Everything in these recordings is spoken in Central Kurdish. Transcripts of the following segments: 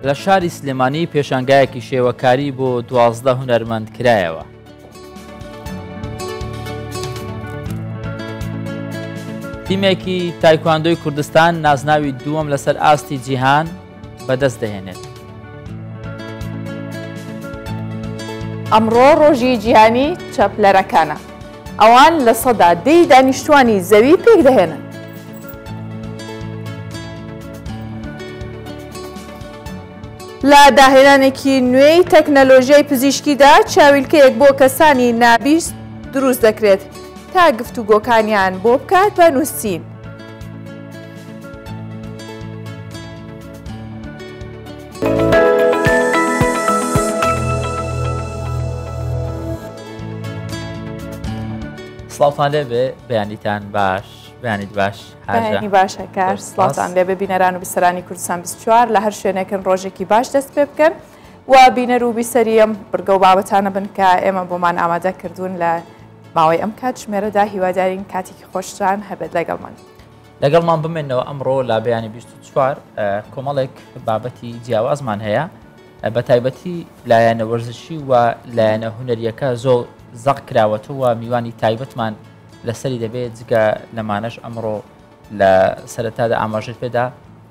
لە شاری سلێمانی پێشانگایەکی شێوەکاری بۆ 12 هونەرمەند کرایەوە. تیمێکی تایکواندۆی کوردستان نازناوی دووەم لەسەر ئاستی جیهان بەدەست دەهێنێت. ئەمڕۆ ڕۆژی جیهانی چەپلەرەکانە. ئەوان لە سەدا 10 دانیشتوانی زەوی پێک دەهێنن. لە داهێنانێکی نوێی تەکنەلۆژیای پزیشکیدا چاویلکەیەک بۆ کەسانی نابیست دروست دەکرێت تا گفتوگۆکانیان بۆ بکات بە نووسین. سڵاوتان لێبێ، بەیانیتان باش، بەیانیت باش. بەیانی باشە کار. سڵاوتان لێبێ بینەران و بیسەرانی کوردستان 24 لە هەر شوێنێکن ڕۆژێکی باش دەست پێ بکەن و بینەر و بیسەریم بڕگە و بابەتانە بن کە ئێمە بۆمان ئامادە کردوون لە ماوەی ئەم کات ژمێرەدا. هیوادارین کاتێکی خۆشتان هەبێت لەگەڵمان. لەگەڵمان بمێنەوە ئەمڕۆ لە بەیانی 24 کۆمەڵێک بابەتی جیاوازمان هەیە، بە تایبەتی لایەنە وەرزشی و لایەنە هونەریەکە زۆر زەق کراوەتەوە میوانی تایبەتمان لەسەری دەبێت. جگە لەمانەش ئەمڕۆ لە سەرەتادا ئاماژت پێدا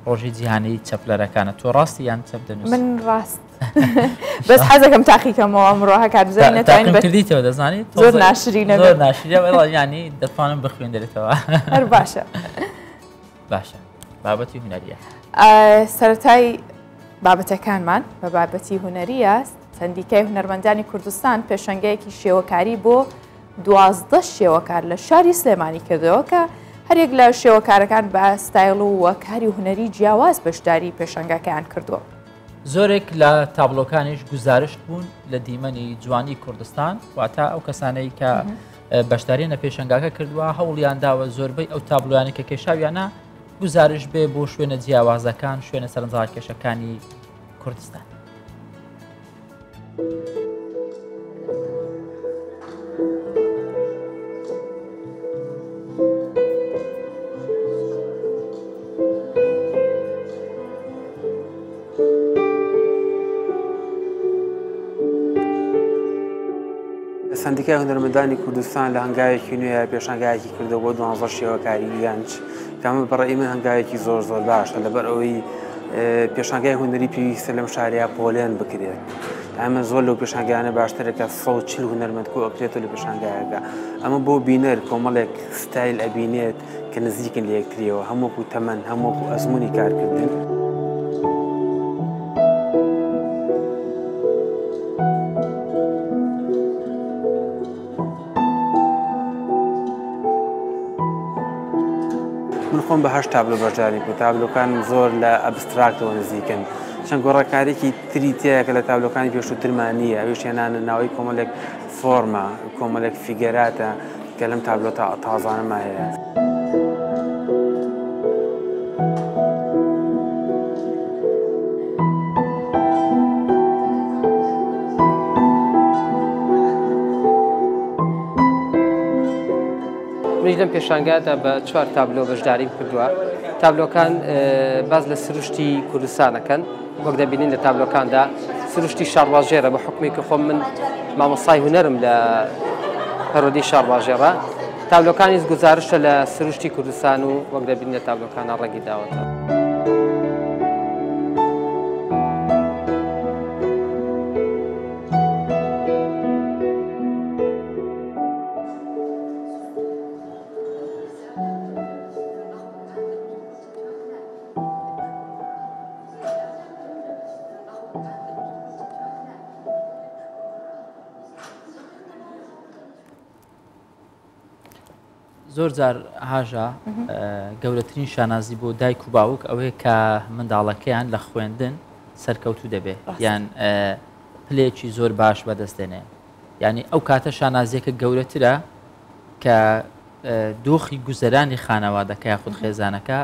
ڕۆژی جیهانی چەپلەرەکانە. تۆ ڕاستی یان چەپ دەنووسی؟ من ڕاست بەس حەزەکەم تاقیکەمەوە ئەمڕۆ هەکات بزانین نەتوانین کردیتەوە. دەزانیت زۆر ناشرینە، زۆر ناشرینە، ینی دەتوانم بخوێندرێتەوە. هەر باشە. باشە، بابەتی هونەریە. سەرەتای بابەتەکانمان بە بابەتی هونەریە. سەندیکای هونەرمەندانی کوردستان پێشەنگەیەکی شێوەکاری بۆ 12 شێوەکار لە شاری سلێمانی کردەوە کە هەرێک لە شێوەکارەکان بە ستایل و وەکاری هونەری جیاواز بەشداری پێشەنگەکەیان کردووە. زۆرێک لە تابلۆکانیش گزارش بوون لە دیمەنی جوانی کوردستان، واتە ئەو کەسانەی کە بەشداریە پێشەنگاکە کردووە هەوڵیان داوە زۆربەی ئەو تابلویانی کە کێشاویانە گزارش بێ بۆ شوێنە جیاوازەکان، شوێنە سەرنجڕاکێشەکانی کوردستان. سندیکای هونەرمەندانی کوردستان لە هەنگاوێکی نوێ پێشانگایەکی کردەوە بۆ 12 شێوەکاری یانچ کامە بەڕێی من هەنگاوێکی زۆر زۆر باشە لەبەر ئەوەی پێشانگای هونەری پێویستە لەم شارەیە پۆلێن بکرێت. ئەمە زۆر لەو پێشانگایانە باشترێکە 140 هونەرمەند کۆ ئەکرێتەوە لە پێشانگایەکە. ئەمە بۆ بینەر کۆمەڵێک ستایل ئەبینێت کە نزیکن لە یەکتریەوە، هەمووەکو تەمەن، هەمووەکو ئەزموونی کارکردن. من خۆم بە 8 تابلۆ بەشداری بوو. تابلۆکان زۆر لە ئەبستراکتەوە نزیکن. چەند گۆڕەکارێکی تری تەیە کە لە تابلۆکانی پێشووترمان نییە. ئەویش هێنانە ناوەی کۆمەڵێک فۆرمە، کۆمەڵێک فیگەراتە کە لەم تابلۆ تازانەما هەیە. منیش لەم پێشانگادا بە 4 تابلۆ بەشداریم کردووە. تابلۆکان باز لە سروشتی کوردستانەکەن، وەک دەبینین لە تابلۆکاندا سروشتی شارواژێرە بە حکمی کە خۆم من مامۆستای هونەرم لە پەرۆدی شارواژێرە. تابلۆکانیش گزارشە لە سروشتی کوردستان و وەک دەبینین لە تابلۆکانە ڕێگی داوەتەوە. زۆر جار هاژە گەورەترین شانازی بۆ دایک و باوک ئەوەیە کە منداڵەکەیان لە خوێندن سەرکەوتوو دەبێت یان پلێکی زۆر باش بەدەستێنێ. ینی ئەو کاتە شانازیەکە گەورەترە کە دۆخی گوزەرانی خانەوادەکە یاخود خێزانەکە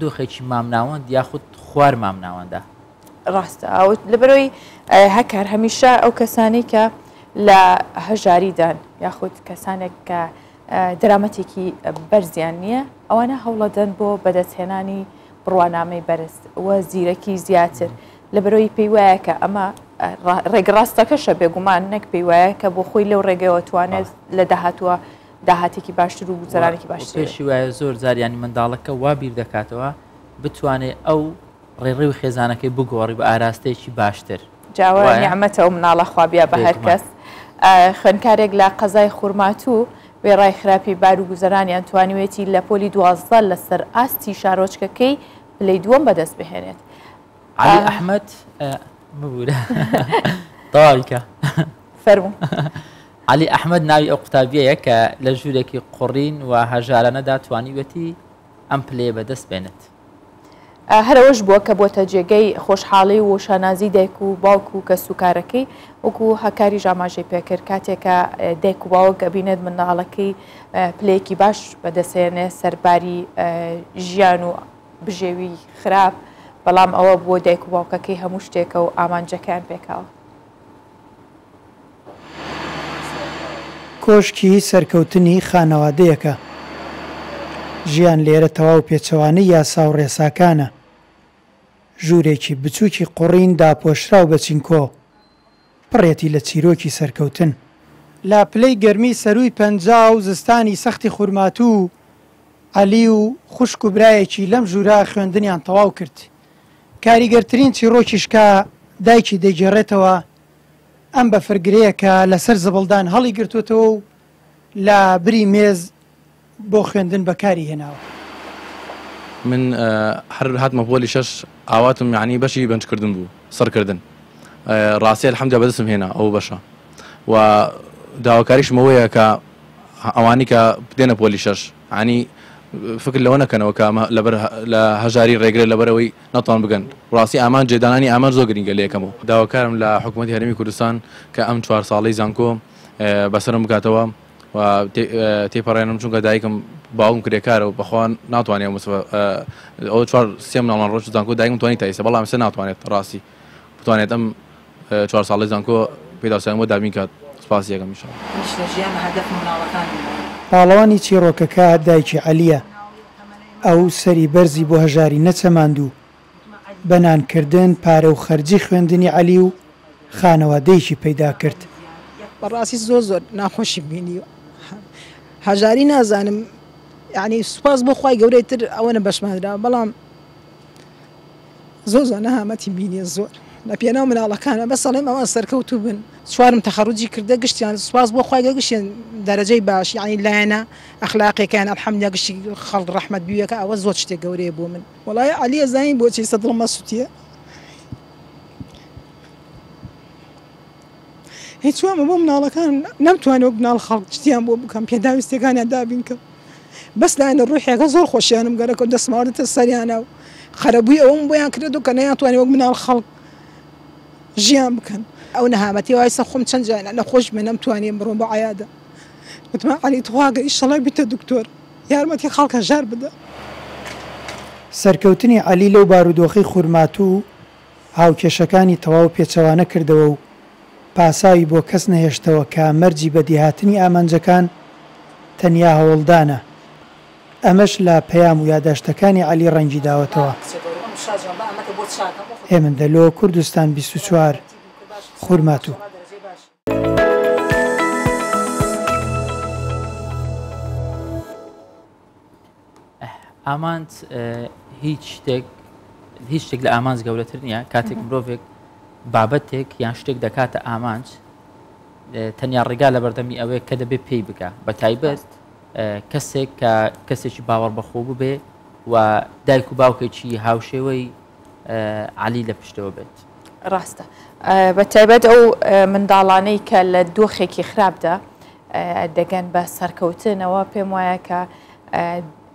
دۆخێکی مامناوەند یاخود خوار مامناوەندە. ڕاستە ئەو لەبەرەوەی هەکار هەمیشە ئەو کەسانی کە لە هەژاریدان یاخود کەسانێک کە دەرامەتێکی بەرزیان نییە ئەوانە هەوڵەدەن بۆ بەدەستهێنانی بڕوانامەی بەرز وە زیرەکی زیاتر لە بەرەوەی پێی وایە کە ئەمە ڕێگەڕاستەکەشە بێگومان نەک پێی وایە کە بۆ خۆی لەو ڕێگەوە توانێت لە داهاتوە داهاتێکی باشتر و گوزەرانێکی باشتر. پێشی وایە زۆر زاریانی منداڵەکە وا بیر دەکاتەوە بتوانێت ئەو ڕێڕێ و خێزانەکەی بگۆڕی بە ئاراستەیەکی باشتر. جاوە نیعمەتەوە مناڵە خوابیا بە هەر کەس. خوێندکارێک لە قەزای خوورماتوو وێڕای خراپی بار و گوزەرانیان توانیوێتی لە پۆلی 12 لەسەر ئاستی شارۆچکەکەی پلەی دووەم بەدەست بهێنێت. علی ئەحمەد ببوورە تەواویکە فەرموو. علی ئەحمەد ناوی ئەو قوتابیەیە کە لە ژوورێکی قوڕین و هەژارانەدا توانیوێتی ئەم پلێ بەدەست بێنێت. هەرەوەش بووە کە بۆتە جێگەی خۆشحاڵی و شانازی دایک و باوک و کە سوکارەکەی وەکو هەکاری ژاماژەی پێکرد کاتێکە دایک و باوک ئەبینێت منداڵەکەی پلەیەکی باش بەدەستێنێ سەرباری ژیان و بژێوی خراپ بەڵام ئەوە بۆ دایک و باوکەکەی هەموو شتێکە و ئامانجەکان پێکاوە. کۆشکی سەرکەوتنی خانەوادەیەکە ژیان لێرە تەواو پێچەوانەی یاسا و ڕێساکانە. ژوورێکی بچووکی قوڕین داپۆشرا و بەچینکۆ پڕێتی لە چیرۆکی سەرکەوتن. لا پلەی گەرمی سەرووی پەنجا و زستانی سەختی خوورماتوو عەلی و خوشک و برایەکی لەم ژوورا خوێندنیان تەواو کرد. کاریگەرترین چیرۆکیشکا دایکی دەیگێڕێتەوە ئەم بە فرگرەیە کە لەسەر زەبڵدان هەڵی گرتوتەوە و لە بری مێز بۆ خوێندن بەکاری هێناوە. من هەر هاتمە پۆلی شەش ئاواتم یعنی بەشی بەنجکردن بوو سەرکردن ڕاستی الحەمدە بەدەستم هێنا ئەو بەشە و داواکاریشمەوەیە کە ئەوانی کە بدێنە پۆلی شەش عنی فکر لەوە نەکەنەوە کە لەبەر لە هەژاری ڕێگرێت لەبەرەوەی نەتوان بگەن ڕاستی ئامان جێدانانی ئامان زۆر گرنگە لە یەکەمەوە. داواکارم لە حکوومەتی هەرێمی کوردستان کە ئەم 4 ساڵەی زانکۆ بەسەرم بکاتەوە و تێپەڕێنم چونکە دایکم باوم کرێکارە و بەخوا ناتوانێت ئەو 4 سێ مناڵان ڕۆژ زانکۆ دایکم توانی تایسە بەڵام سێ ناتوانێت ڕاستی بتوانێت ئەم 4 ساڵەی زانکۆ پێداوسیان بۆ دابین کات سپاسی یەکەم میشڵ. پاڵەوانی چیرۆکەکە دایکی عەلیە ئەو سەری بەرزی بۆ هەژاری نەچەماندوو بەنانکردن پارە و خەرجی خوێندنی عەلی و خانەوادەیەکی پەیدا کرد. بەڕاستی زۆر ناخۆشی بینی هەژاری نازانم یعنی سوپاس بۆ خوای گەورەی تر ئەوەنە بەشمانرا بەڵام زۆر نەهامەتی بینیە زۆر لە پێناو مناڵەکانە بە سەڵێم ئەوان سەرکەوتوو بن چوارم تەخەڕوجی کردە گشتیان سوپاس بۆ خوای گەگەشتیان دەرەجەی باش یعنی لایەنە ئەخلاقیەکان ئەلحەمدولیا گشتی خەڵک ڕەحمەت بیوەکە ئەوە زۆر شتێک گەورەیە بۆ من وەڵای عەلی ئەزانین بۆچی سەدڵمە سووتیە هیچ وامە بۆ مناڵەکان نەمتوانێت وەک مناڵ خەڵک شتیان بۆ بکەم پێداویستەکانیان دابین کە بەس لایەنە ڕوحێکە زۆر خۆشیانم گەرەکە دەسماوەتە سەریانە و خەرەبووی ئەوم بۆیان کردو کە نەیانتوانێت وەک مناڵ خەڵک ژیان بکەن ئەو نەهامەتی وایسە خۆم چەند جار نەخۆش من نەمتوانێم بڕۆم بە عەیادە وتمان عەلی تواگە ئیشەڵای بیتە دکتۆر یارمەتی خەڵکە ژار بدە. سەرکەوتنی عەلی لەو بارودۆخی خوورماتوو هاوکێشەکانی تەواو پێچەوانە کردەوە و پاساوی بۆ کەس نەهێشتەوە کە مەرجی بەدیهاتنی ئامانجەکان تەنیا هەوڵدانە. ئەمەش لە پەیام و یادداشتەکانی عەلی ڕەنگی داوەتەوە. هێمندەلۆ کوردستان 24 خوورماتوو. ئامانج هیچ شتێک لە ئامانج گەورەتر نییە کاتێک مرۆڤێک بابەتێک یان شتێک دەکاتە ئامانج تەنیا ڕێگا لە بەردەمی ئەوەیە کە دەبێت پێی بکە بە تایبەت کەسێک کە کەسێکی باوەڕ بەخۆ ببێ و دایک و باوکێکی هاوشێوەی عەلی لە پشتەوە بێت. ڕاستە بە تایبەت ئەو منداڵانەی کە لە دۆخێکی خراپدا دەگەن بە سەرکەوتنەوە پێم وایە کە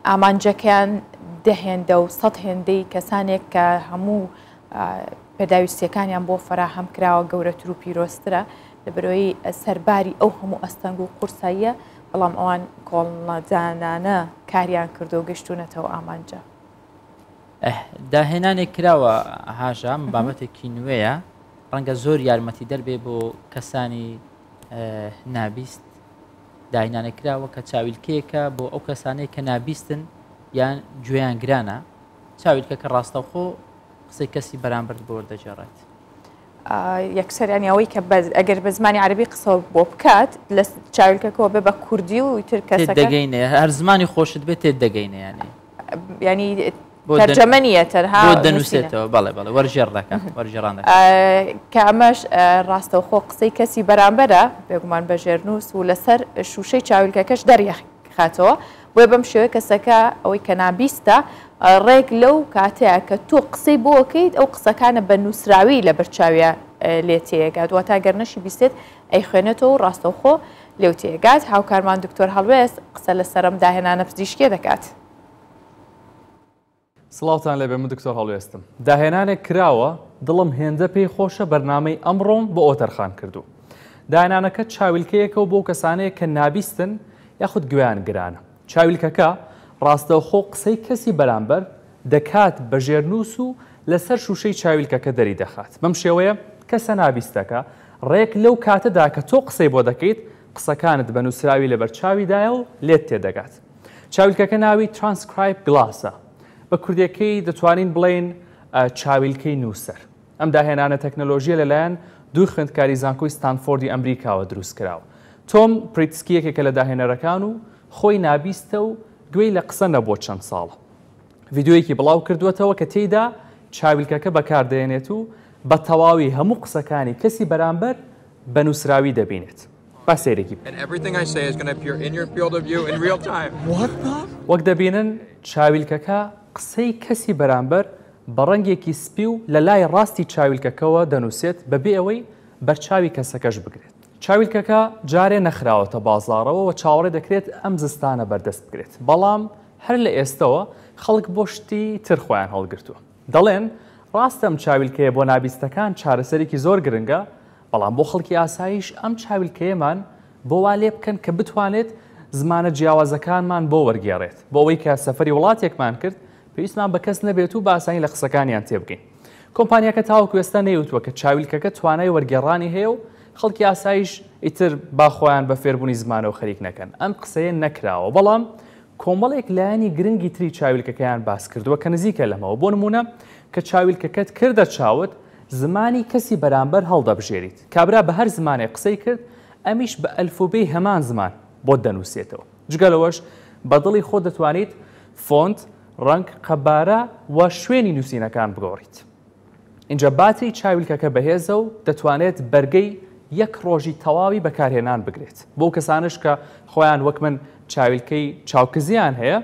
ئامانجەکەیان دەهێندە و سەد هێندەی کەسانێک کە هەموو پێداویستیەکانیان بۆ فراهەم کراوە گەورەتر و پیرۆسترە لەبەرەوەی سەرباری ئەو هەموو ئەستەنگ و قورساییە بەڵام ئەوان کۆڵنەجانانە کاریان کردو و گەشتونەتەوە ئامانجە. داهێنانێک کراوە هاژە بابەتێکی نوێیە ڕەنگە زۆر یارمەتی دەربێ بۆ کەسانی نابیست داهێنانێک کراوە کە چاویلکەیەکە بۆ ئەو کەسانەی کە نابیستن یان گوێیان گرانە چاویلکە کە ڕاستەوخۆ قسەی کەسی بەرامبەر بۆ وەردەجێڕێت. یەکسەر ینی ئەوەی کە ئەگەر بە زمانی عەربی قسە بۆ بکات لە چاویلکەکەەوە بێ بە کوردی و ئیتر کەسەکە دەگەینێ هەر زمانی خۆشت بێت تێت دەگەینە ینی تەرجەمە نیە تەنها بۆ دەنووسێتەوە بەڵێ بەڵێ وەرجێڕ دەکەن وەرجێڕان کە ئەمەش ڕاستەوخۆ قسەی کەسی بەرامبەرە بێگومان بە ژێرنووس و لەسەر شوشەی چاویلکەکەش دەریەخاتەوە بۆیە بەم شێوەیە کەسەکە ئەوەی کە نابیستە ڕێک لەو کاتەیە کە تۆ قسەی بۆکەیت ئەو قسەکانە بە نووسراوی لە بەرچاویە لێ تێگات وە تا گەرنەشی بیستێت ئەی خوێنێتەوە ڕاستەوخۆ لێو تێگات هاوکارمان دکتۆر هەڵوێست قسە لە سەرم داهێنانە پزیشکێ دەکات. سڵاوتان لێبێ من دکتۆر هەڵوێستم. داهێنانێک کراوە دڵم هێندە پێی خۆشە بەرنامەی ئەمڕۆم بۆ ئۆتەرخان کردو. داهێنانەکە چاویلکەیەکەوە بۆ کەسانەیە کە نابیستن یاخود گویان گرانە. چاویلکەکە ڕاستەوخۆ قسەی کەسی بەرامبەر دەکات بە ژێرنووس و لەسەر شوشەی چاویلکەکە دەری دەخات. بەم شێوەیە کەسە نابیستەکە ڕێک لەو کاتەدا کە تۆ قسەی بۆ دەکەیت قسەکانت بە نووسراوی لەبەر چاویدایە و لێت تێدەگات. چاویلکەکە ناوی ترانسکرایب گلاسە. بە کوردیەکەی دەتوانین بڵێن چاویلکەی نووسەر. ئەم داهێنانە تەکنەلۆژیە لەلایەن دوو خوێندکاری زانکۆی ستانفۆردی ئەمریکاوە دروست کراوە. تۆم پریتسکیەکێکە لە داهێنەرەکان و خۆی نابیستە و گوێی لە قسە نەبووە چەند ساڵە. ڤیددیۆیەکی بڵاو کردوێتەوە کە تێیدا چاویلکەکە بەکاردێنێت و بە تەواوی هەموو قسەکانی کەسی بەرامبەر بە نووسراوی دەبینێت. با سێرێکی وەک دەبینن چاویلکەکە قسەی کەسی بەرامبەر بە ڕەنگێکی سپی و لە لای ڕاستی چاویلکەکەەوە دەنووسێت بەبێ ئەوەی بەرچاوی کەسەکەش بگرێت. چاویلکەکە جارێ نەخراوەتە بازاڕەوە و چاوەڕێ دەکرێت ئەم زستانە بەردەست بکرێت. بەڵام هەر لە ئێستەوە خەڵک بۆ شتی تر خۆیان هەڵگرتووە. دەڵێن ڕاستەم چاویلکەیە بۆ نابیستەکان چارەسەرێکی زۆر گرنگە، بەڵام بۆ خەڵکی ئاسایش ئەم چاویلکەیەمان بۆ وا لێ بکەن کە بتوانێت زمانە جیاوازەکانمان بۆ وەرگێڕێت. بۆ ئەوەی کە سەفەری وڵاتێکمان کرد پێویستمان بە کەس نەبێت و باسانی لە قسەکانیان تێبگەین. کۆمپانیاکە تاوەکو ئێستا نەیوتووە کە چاویلکەکە توانای وەرگێڕانی هەیە و خەڵکی ئاسایش ئیتر باخۆیان بە فێربوونی زمانە و خەریک نەکەن. ئەم قسەیە نەکراوە، بەڵام کۆمەڵێک لایەنی گرنگی تری چاویلکەکەیان باس کردووە کە نزیکە لەمەوە. بۆ نمونە کە چاویلکەکەت کردە چاوت زمانی کەسی بەرامبەر هەڵدەبژێریت. کابرا بە هەر زمانێک قسەی کرد ئەمیش بە ئەلفوبەی هەمان زمان بۆ دەنووسێتەوە. جگەلەوەش بە دڵی خۆ دەتوانیت فۆنت، ڕەنگ، قەبارە و شوێنی نووسینەکان بگۆڕیت. اینجا باتری چاویلکەکە بەهێزە و دەتوانێت بەرگەی یەک ڕۆژی تەواوی بەکارهێنان بگرێت. بۆ کەسانش کە خۆیان وەک من چاویلکەی چاوکزیان هەیە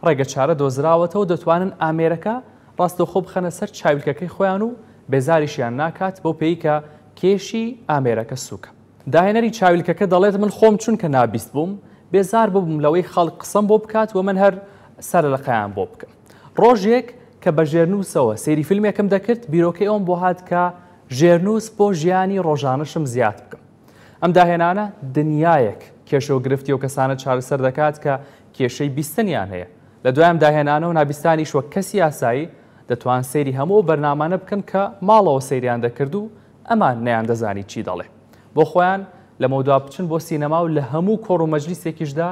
ڕێگە چارە دۆزراوەتەوە دەتوانن ئامێرەکە ڕاستەوخۆ بخەنە سەر چاویلکەکەی خۆیان و بێزاریشیان ناکات بۆ پێی کە کێشی ئامێرەکە سووکە. داهێنەری چاویلکەکە دەڵێت من خۆم چونکە نابیست بووم بێزار بووم لەوەی خەڵک قسەم بۆ بکات و من هەر سەر لە قەیان بۆ بکەم. ڕۆژێک کە بە ژێرنووسەوە سەیری فیلمێکم دەکرد بیرۆکەی ئەوم بۆ هات کە ژێرنووس بۆ ژیانی ڕۆژانەشم زیاد بکەم. ئەم داهێنانە دنیایەک کێشە و گرفتی و کەسانە چارەسەر دەکات کە کێشەی بیستنیان هەیە. لە دوایم داهێنانە و نابیستانی شوە کەسی یاسایی دەتوان سەیری هەموو بەرنامانە بکەن کە ماڵەوە سەیریان دەکرد و ئەمان نەیان دەزانی چی دەڵێ. بۆ خۆیان لە مەودا بچن بۆ سینەما و لە هەموو کۆڕ و مەجلیسێکیشدا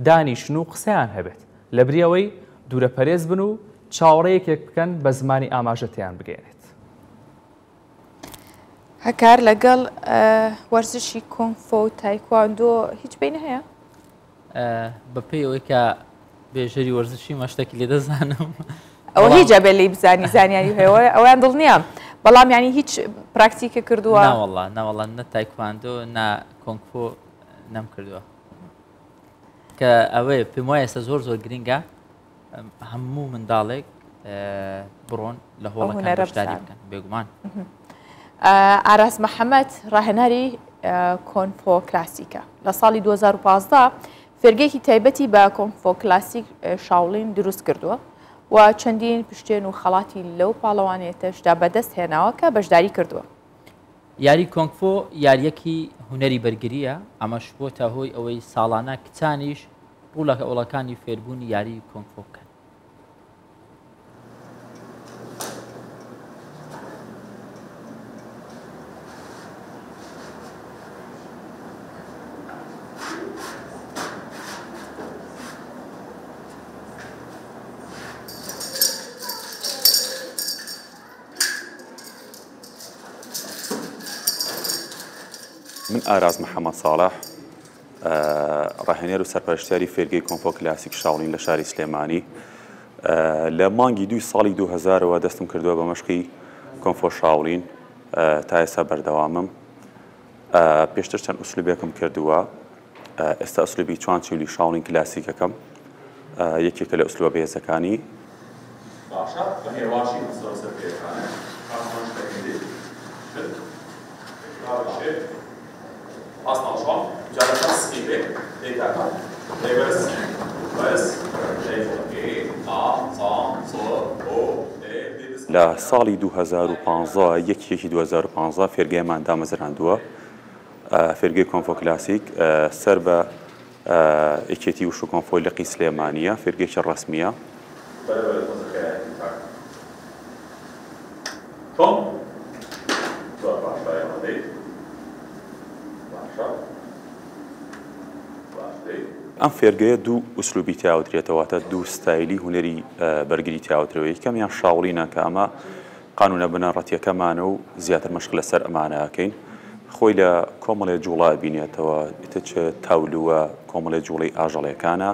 دانیشن و قسەیان هەبێت لە بریەوەی دوورە پەرێز بن و چاوەڕێیەکێک بکەن بە زمانی ئاماژەتیان بگەێنێت. هەکار لەگەڵ وەرزشی کۆنگفۆ و تایکواندۆ هیچ بینە هەیە؟ بەپێی ئەوەی کە بێژەری وەرزشی مەشتێکی لێ دەزانم ئەوە هیچ جەبێ لی بزانی زانیاری هەیەوە ئەویان دڵنیام، بەڵام ینی هیچ پراکتیکە کردووە؟ ناوەڵا نە تایکواندۆ نا کۆنگفۆ نەم کردووە کە ئەوەیە پێم وایە ئێستا زۆر گرینگە هەموو منداڵێک بڕۆن لە هۆڵەکان بەشداری بکەن بێگومان. ئاراس محەممەد ڕاهێنەری کۆنفۆ کلاسیکە لە ساڵی 2015 فێرگێکی تایبەتی بە کۆنفۆ کلاسیک شاولین دروست کردووە و چەندین پشتێن و خەڵاتی لەو پاڵەوانێتەشدا بەدەست هێناوە کە بەشداری کردووە. یاری کۆنگفۆ یاریەکی هونەری بەرگریە، ئەمەش بۆ تا هۆی ئەوەی ساڵانە کچانیش ڕوو لە وڵەکانی فێربوونی یاری کۆنگفۆ بکەن. ئاراز محەممەد ساڵح ڕاهێنەر و سەرپەرشتیاری فێرگەی کۆنفۆ کلاسیک شاوڵین لە شاری سلێمانی لە مانگی 2 ساڵی 2000ەوە دەستم کردووە بە مەشقی کۆنفۆ شاوڵین تا ئێستا بەردەوامم پێشتر چەند ئوسلوبێکم کردووە ئێستا ئوسلوبی چوانچولی شاوڵین کلاسیکەکەم یەکێکە لە ئوسلوبە بەهێزەکانی لە ساڵی 2015 یەکێکی 2015 فێرگەیمان دامەزراندووە فێرگەی کۆنفۆ کلاسیک سەر بە یەکێتی وشو کۆنفۆی لەقی سلێمانیە فێرگەیەکی ڕەسمیە ئەم فێرگەیە دوو ئوسلوبی تیاوترێتەوەتە دوو ستایلی هوەری بەرگری تیاوترەوەی یەکەمیان شاوڵینە کە ئەمە قانونە بنەڕەتیەکەمانە و زیاتر مەشق لەسەر ئەمانەکەین خۆی لە کۆمەڵێ جوڵا بینێتەوە چ تاولووە کۆمەڵێ جوڵی ئاژەڵیەکانە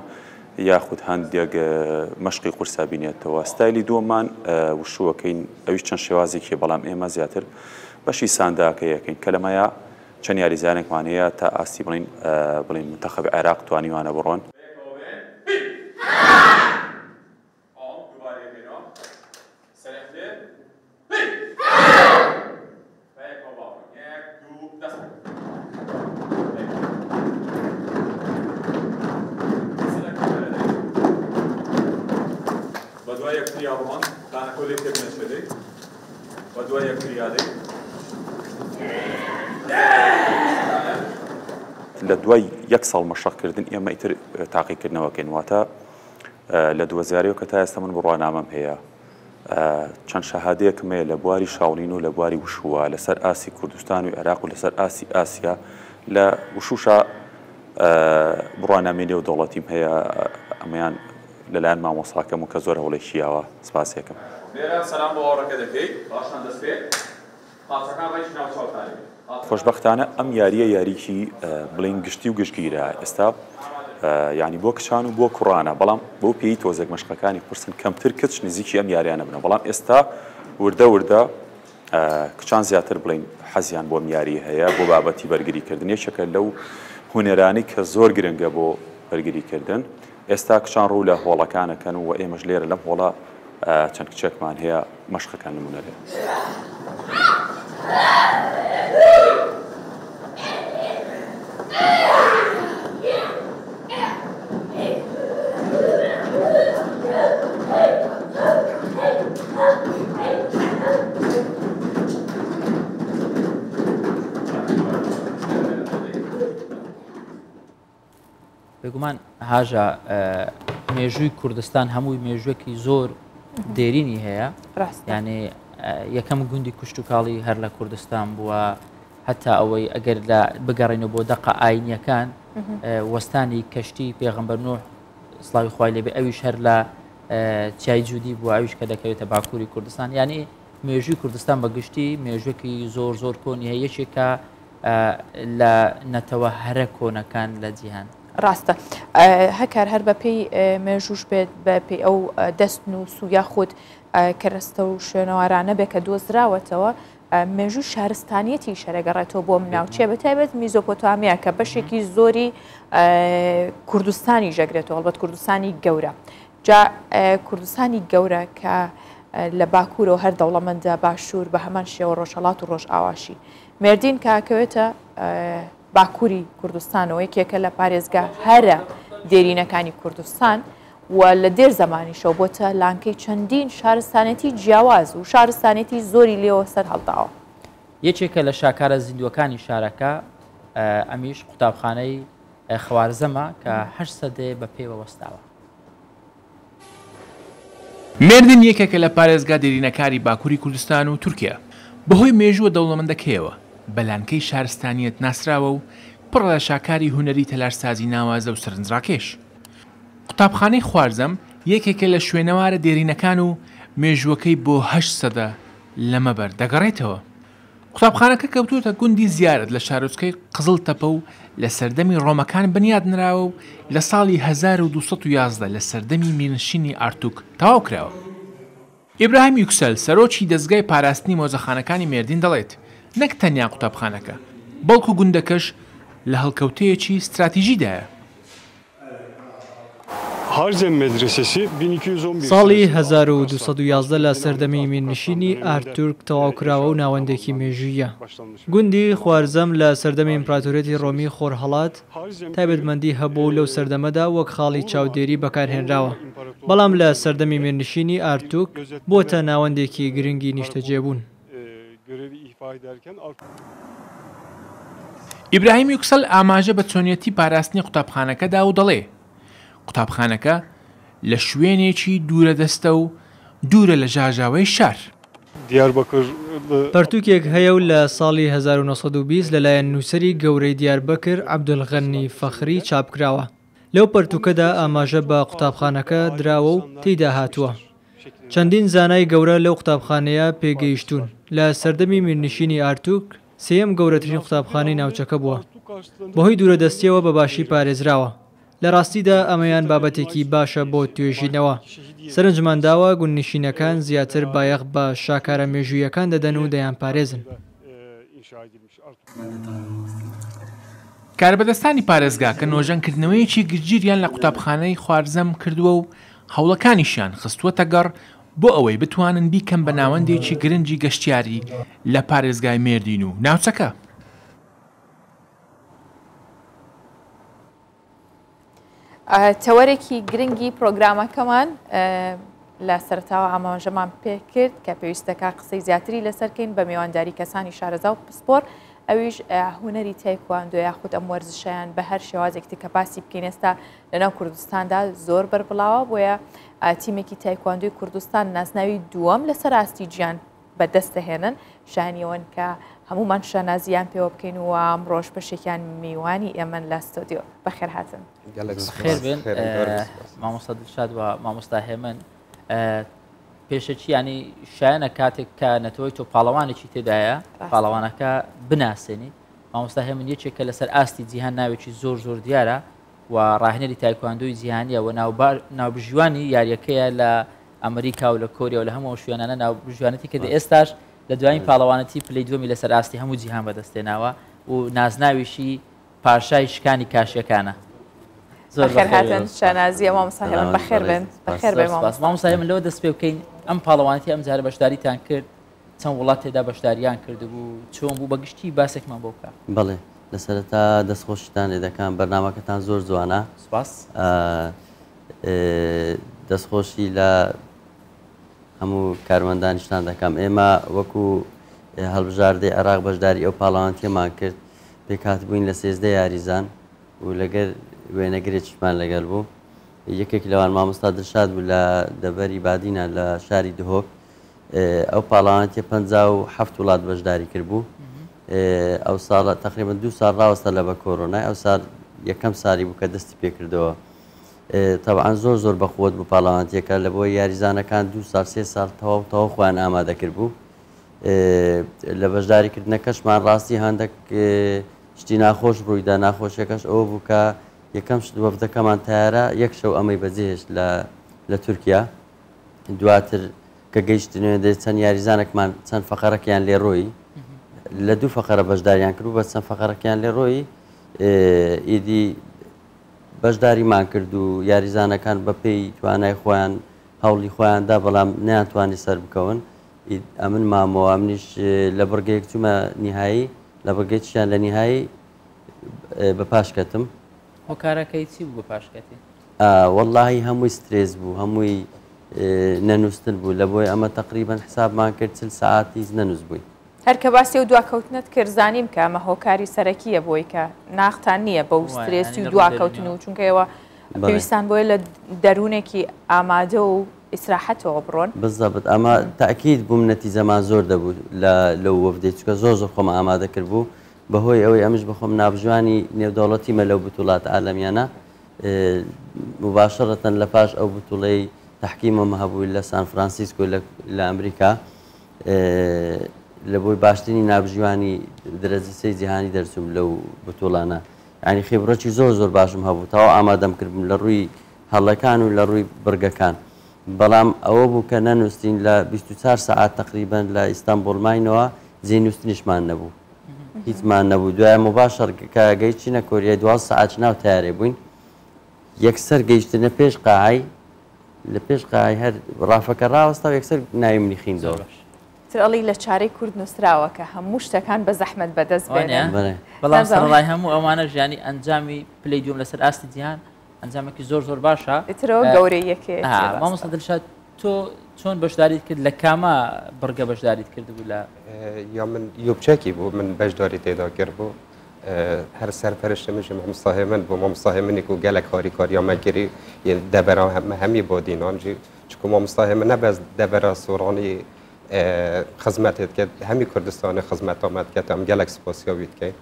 یاخود هەندێک مەشقی قورسا بینێتەوە ستایلی دووەمان وشوەکەین ئەویش چەند شێوازێکی بەڵام ئێمە زیاتر بەشی سانداکەیەکەین کە لەمەیە چەند یاریزانێکمان هەیە تا ئاستی بڵین منتەخەبی عێراق توانیوانە بڕۆن لە دوای یەک ساڵ مەشقکردن ئێمە ئیتر تاقیکردنەوەکەین واتە لە 2000 کە تا ئێستا من بڕوانامەم هەیە چەند شەهادەیەکم هەیە لە بواری شاوڵین و لە بواری وشووە لەسەر ئاسی کوردستان و عێراق و لەسەر ئاسی ئاسیا لە وشوشە بڕوانامێنێ و دەوڵەتیم هەیە ئەمەیان لەلایەن مامۆساکەم و کە زۆر هەوڵی شیاوە سپاسێکم سەلام بۆ ئەوڕەکە دەکەیت باشان دەستێت قاچەکان ڕێکی ناوچاوتانی خۆشببختانە ئەم یاریە یاریکی بڵین گشتی و گشتگیرە ئێستا ینی بۆ کچان و بۆ کوڕانە بەڵام بۆ پێی تۆزێک مەشقەکانی قورسن کەمتر کچ نزیکی ئەم یاریانە بنە بەڵام ئێستا وردە کچان زیاتر بڵین حەزیان بۆ یاری هەیە بۆ بابەتی بەرگریکردن یەکێکە لەو هونەرانی کە زۆر گرنگە بۆ بەرگریکردن ئێستا کچان ڕوو لە هۆڵەکانەکەن و ئێمەش لێرە لەم هۆڵە چەند کچێکمان هەیە مەشقەکان نمونە لێ بێگومان هاژە مێژووی کوردستان هەمووی مێژوەکی زۆر دێرینی هەیە یعنی یەکەم گوندی کوشت و کاڵی هەر لە کوردستان بووە هەتا ئەوەی ئەگەر لە بگەڕێنەوە بۆ دەقە ئاینیەکان وەستانی کەشتی پێغەمبەر نوح سڵاوی خوای لێبێ ئەویش هەر لە چای جوودی بووە ئەویش کە دەکەوێتە باکووری کوردستان یعنی مێژووی کوردستان بەگشتی مێژوەکی زۆر کۆنی هەیە یەکێکە لە نەتەوە هەرە کۆنەکان لە جیهان ڕاستە هەکار هەر بەپێی مێژوش بێت بەپێی ئەو دەست نووس و یاخود کەرەستە و شوێنەوارانە بێ کە دۆزراوەتەوە مێژوو شارستانیەتی شەرەگەڕێتەوە بۆ مناوچێ بەتایبەت میزۆپۆتامیا کە بەشێکی زۆری کوردستانی ژەگرێتەوە هەڵبەت کوردستانی گەورە جا کوردستانی گەورە کە لە باکوورەوە هەر دەوڵەمەندە باشوور بە هەمان شێوە ڕۆژهەڵات و ڕۆژ ئاواشی مێردین کاکەوێتە باکووری کوردستانەوە یەکێکە لە پارێزگا هەرە دێرینەکانی کوردستان و لە دێر زمانیشەوە بۆتە لانکەی چەندین شارستانێتی جیاواز و شارستانێتی زۆری لێەوە سەر هەڵداوە یەکێکە لە شاکارە زیندوەکانی شارەکە ئەمیش قوتابخانەی خوارزەمە کە 8 سەدێ بە پێوە وەستاوە مێردن یەکێکە لە پارێزگا دێرینەکاری باکووری کوردستان و تورکیا بەهۆی مێژووە دەوڵەمەندەکەیەوە بەلانکەی شارستانیەت ناسراوە و پڕ لە شاکاری هوەری تەلارسازی ناوازە و سەرنجڕاکێش قوتابخانەی خوارزەم یەکێکە لە شوێنەوارە دێرینەکان و مێژووەکەی بۆ 8 سەدە لەمەبەر دەگەڕێتەوە قوتابخانەکە کەوتوتە گوندی زیارەت لە شارۆچکەی قزڵ تەپە و لە سەردەمی ڕۆمەکان بنیاد نراوە و لە ساڵی 1211 لە سەردەمی میرنشینی ئارتوک تەواو کراوە. ئیبراهیم یوکسەل سەرۆکی دەستگای پاراستنی مۆزەخانەکانی مێردین دەڵێت نەک تەنیا قوتابخانەکە بەڵکو گوندەکەش لە هەڵکەوتەیەکی استراتیژیدایە. ساڵی 1211 لە سەردەمی میرنشینی ئارتورک تەواوکراوە و ناوەندێکی مێژویە. گوندی خوارزەم لە سەردەمی ئیمپراتۆریەتی ڕۆمی خۆرهەڵات تایبەتمەندی هەبوو لەو سەردەمەدا وەک خاڵی چاودێری بەکارهێنراوە، بەڵام لە سەردەمی میرنشینی ئارتوک بۆتە ناوەندێکی گرنگی نیشتەجێبوون. ئیبراهیم یوکسەل ئاماژە بە چۆنیەتی پاراستنی قوتابخانەکەدا و دەڵێ قوتابخانەکە لە شوێنێکی دوورە دەستە و دوورە لە ژاژاوەی شار. پەرتووکێک هەیە و لە ساڵی 1920 لەلایەن نووسری گەورەی دیاربەکر عەبدولغەنی فەخری چاپکراوە. لەو پەرتووکەدا ئاماژە بە قوتابخانەکە دراوە و تێیدا هاتووە. چەندین زانای گەورە لەو قوتابخانەیە پێگەیشتون. لە سەردەمی میرنشینی ئارتوک سێیەم گەورەترین قوتابخانەی ناوچەکە بووە. بەهۆی دوورەدەستیەوە بەباشی پارێزراوە. لە ڕاستیدا ئەمەیان بابەتێکی باشە بۆ توێژینەوە. سەرنجمانداوە گوندنشینەکان زیاتر بایەخ بە شاکارە مێژوویەکان دەدەن و دەیان پارێزن. کاربەدەستانی پارێزگا کە نۆژەنکردنەوەیەکی گرگیریان لە قوتابخانەی خوارزەم کردووە و هەوڵەکانیشیان خستووەتە گەڕ بۆ ئەوەی بتوانن بیکەم بە ناوەندێکی گرنگی گەشتیاری لە پارێزگای مێردین و ناوچەکە. تەوەرێکی گرنگی پرۆگرامەکەمان لە سەرتاوە ئاماژەمان پێکرد کە پێویستەکە قسەی زیاتری لەسەرکەین بە میوانداری کەسانی شارەزا و پسپۆر، ئەویش هوەری تایکواندۆ یاخود ئەم وەرزشیان بە هەر شێوازێکی کە باسی بکەین. ئێستا لەناو کوردستاندا زۆر بەربڵاوە، بۆیە تیمێکی تایکواندۆی کوردستان ناسناوی دووەم لەسەر ئاستی گیان بەدەستەهێنن، شانیەوەن کە هەمومان شانازیان پێوە بکەین و ئەمڕۆژ بەشێکیان میوانی ئێمن لە ستۆدیۆ. بەخێر هاتن. خێر بێن مامۆستا دڵشاد و مامۆستا هێمن. پێشەچی ینی شایەنە کاتێک کە نەتەوەی تۆ پاڵەوانێکی تێدایە پاڵەوانەکە بناسێنی. مامۆستا هێمن یەکێکە لەسەر ئاستی جیهان ناوێکی زۆر زۆر دیارە و ڕاهێنەری تایکواندۆی جیهانیە و ناوبژیوانی یاریەکەیە لە ئەمریکا و لە کۆریا و لە هەموو شوێنانە ناوبژیوانەتی کە ئێستاش لە دوایین پاڵەوانەتی پلەی دووەمی لەسەر ئاستی هەموو جیهان بەدەستێناوە و نازناویشی پاشای شکانی کاشیەکانە. زۆر بەخێرهاتن شانازیە مامۆستا هێمن. بەخێر بن. بەخێر بێ مامۆستا هێمن. لەوە دەست پێ بکەین ئەم پاڵەوانەتی ئەم جارە بەشداریتان کرد، چەند وڵات تێدا بەشداریان کردبوو، چۆن بوو بەگشتی باسێکمان بۆ بکە. بەڵێ لەسەرەتا دەستخۆشتان لێ دەکەم. بەرنامەکەتان زۆر جوانە. سوپاس. دەستخۆشی لە هەموو کارمەندانیشتان دەکەم. ئێمە وەکو هەڵبژاردەی عێراق بەشداری ئەو پاڵەوانتیەمان کرد، پێکهاتبووین لە 13 یاریزان و لەگەر وێنەگرێکیشمان لەگەڵ بوو. یەکێک لەوان مامۆستا دڵشاد بوو لە دەبەری بادینە لە شاری دهۆک. ئەو پاڵەوانتیە 57 وڵات بەشداری کردبوو. ئەو ساڵە تقریبا 2 ساڵ ڕاوەستە لە بە کۆرۆنای، ئەو ساڵ یەکەم ساڵی بوو کە دەستی پێکردەوە. طبعاً زۆر زۆر بەخۆت بوو پاڵەوانتیەکە لە بۆ یاریزانەکان 2 ساڵ 3 ساڵ تەواو خۆیان ئامادە کرد بوو. لە بەشداریکردنەکەشمان ڕاستی هەندێک شتی ناخۆش ڕوویدا. ناخۆشیەکەش ئەوە بوو کە یەکەم وەفدەکەمان تیارە یەک شەو ئەمەی بەجێهێشت لە تورکیا. دواتر کە گەیشتنێ چەند یاریزانێکمان چەند فەقەرەکیان لێڕۆی لە 2 فەقەرە بەشداریان کرد و بە چەند فەقەرەکیان لێڕۆی ئیدی بەشداریمان کرد و یاریزانەکان بەپێی توانای خۆیان هەوڵی خۆیاندا، بەڵام نەیانتوانی سەر بکەون. ئەمن مامەوە منیش لە بڕگەیەک چوومە نیهایی، لە بڕگەیەکیان لە نیهایی بە پاشکەتم. هۆکارەکەی چی بوو بە پاشکەتی؟ وەڵڵاهی هەمووی سترێس بوو، هەمووی نەنووسن بوو. لە بۆی ئەمە تقریبا حسابمان کرد 40 ساعتی نەنووس بووی. هەر کە باسی و دواکەوتنت کرد زانیم کە ئەمە هۆکاری سەرەکیە بۆی کە ناختان نییە بەو سترێسی و دواکەوتن و چونکەوە پێویستان بۆیە لە دەروونێکی ئامادە و ئیسراحەتەوە بڕۆن. بزەبت ئەمە تاکید بووم نەتیجەمان زۆر دەبوو لەو وەفدەی، چونکە زۆر خۆمە ئامادە کرد بوو بەهۆی ئەوەی ئەمش بخۆم نابژوانی نێودەوڵەتیمە لەو بتوڵات عالەمیانە. مباشرەتەن لە پاش ئەو بتوڵەی تحکیمەمە هەبووی لە سان فرانسیسکۆ لە ئەمریکا لە بۆی باشترینی نابژیوانی دەرەجە سەی جیهانی دەرچووم لەو بتوڵانە ینی خێبڕەتی زۆر باشم هەبوو تاوا ئامادەمکردم لە ڕووی هەڵەکان و لە ڕووی بڕگەکان بەڵام ئەوە بوو کە نەنووسین لە 24 ساعت تقریبان لە ئیستانبول ماینەوە جێنووسنیشمان نەبوو هیچمان نەبوو دوای مباشر کاگەی چینە کۆریای 12 ساعت ناو تیارێ بووین یەکسەر گەیشتنە پێش قاعی لە پێش قاعی هەر ڕافەکە ڕاوەستا و یەکسەر ناوی منی خیندەوە ترڵی لە چارەی کورد نووسراوە کە هەموو شتەکان بە زەحمەت بەدەست بێنێ بەڵام سەرڕای هەموو ئەوانە ژیانی ئەنجامی پلەی دوم لەسەر ئاستی جیهان ئەنجامێکی زۆر باشە ئیترەوە گەورەی یەکێت مامۆستا دڵشاد تۆ چۆن بەشداریت کرد لە کامە بڕگە بەشداریت کردبوو لە یا من یوبچەکی بوو من بەشداری تێدا کرد بوو هەر سەرپەرشتمژم مامۆستای من بوو مامۆستای منێک و گەلێک کاریامەگیری دەبەرا هەمی بۆ دینانجی چکو مامۆستای من نەبەس دەبەرا سۆڕانی خزمەتێت کرد هەمی کوردستانی خزمەت ئاماد کرد ئەم گەلێک سپاسیاویت کرد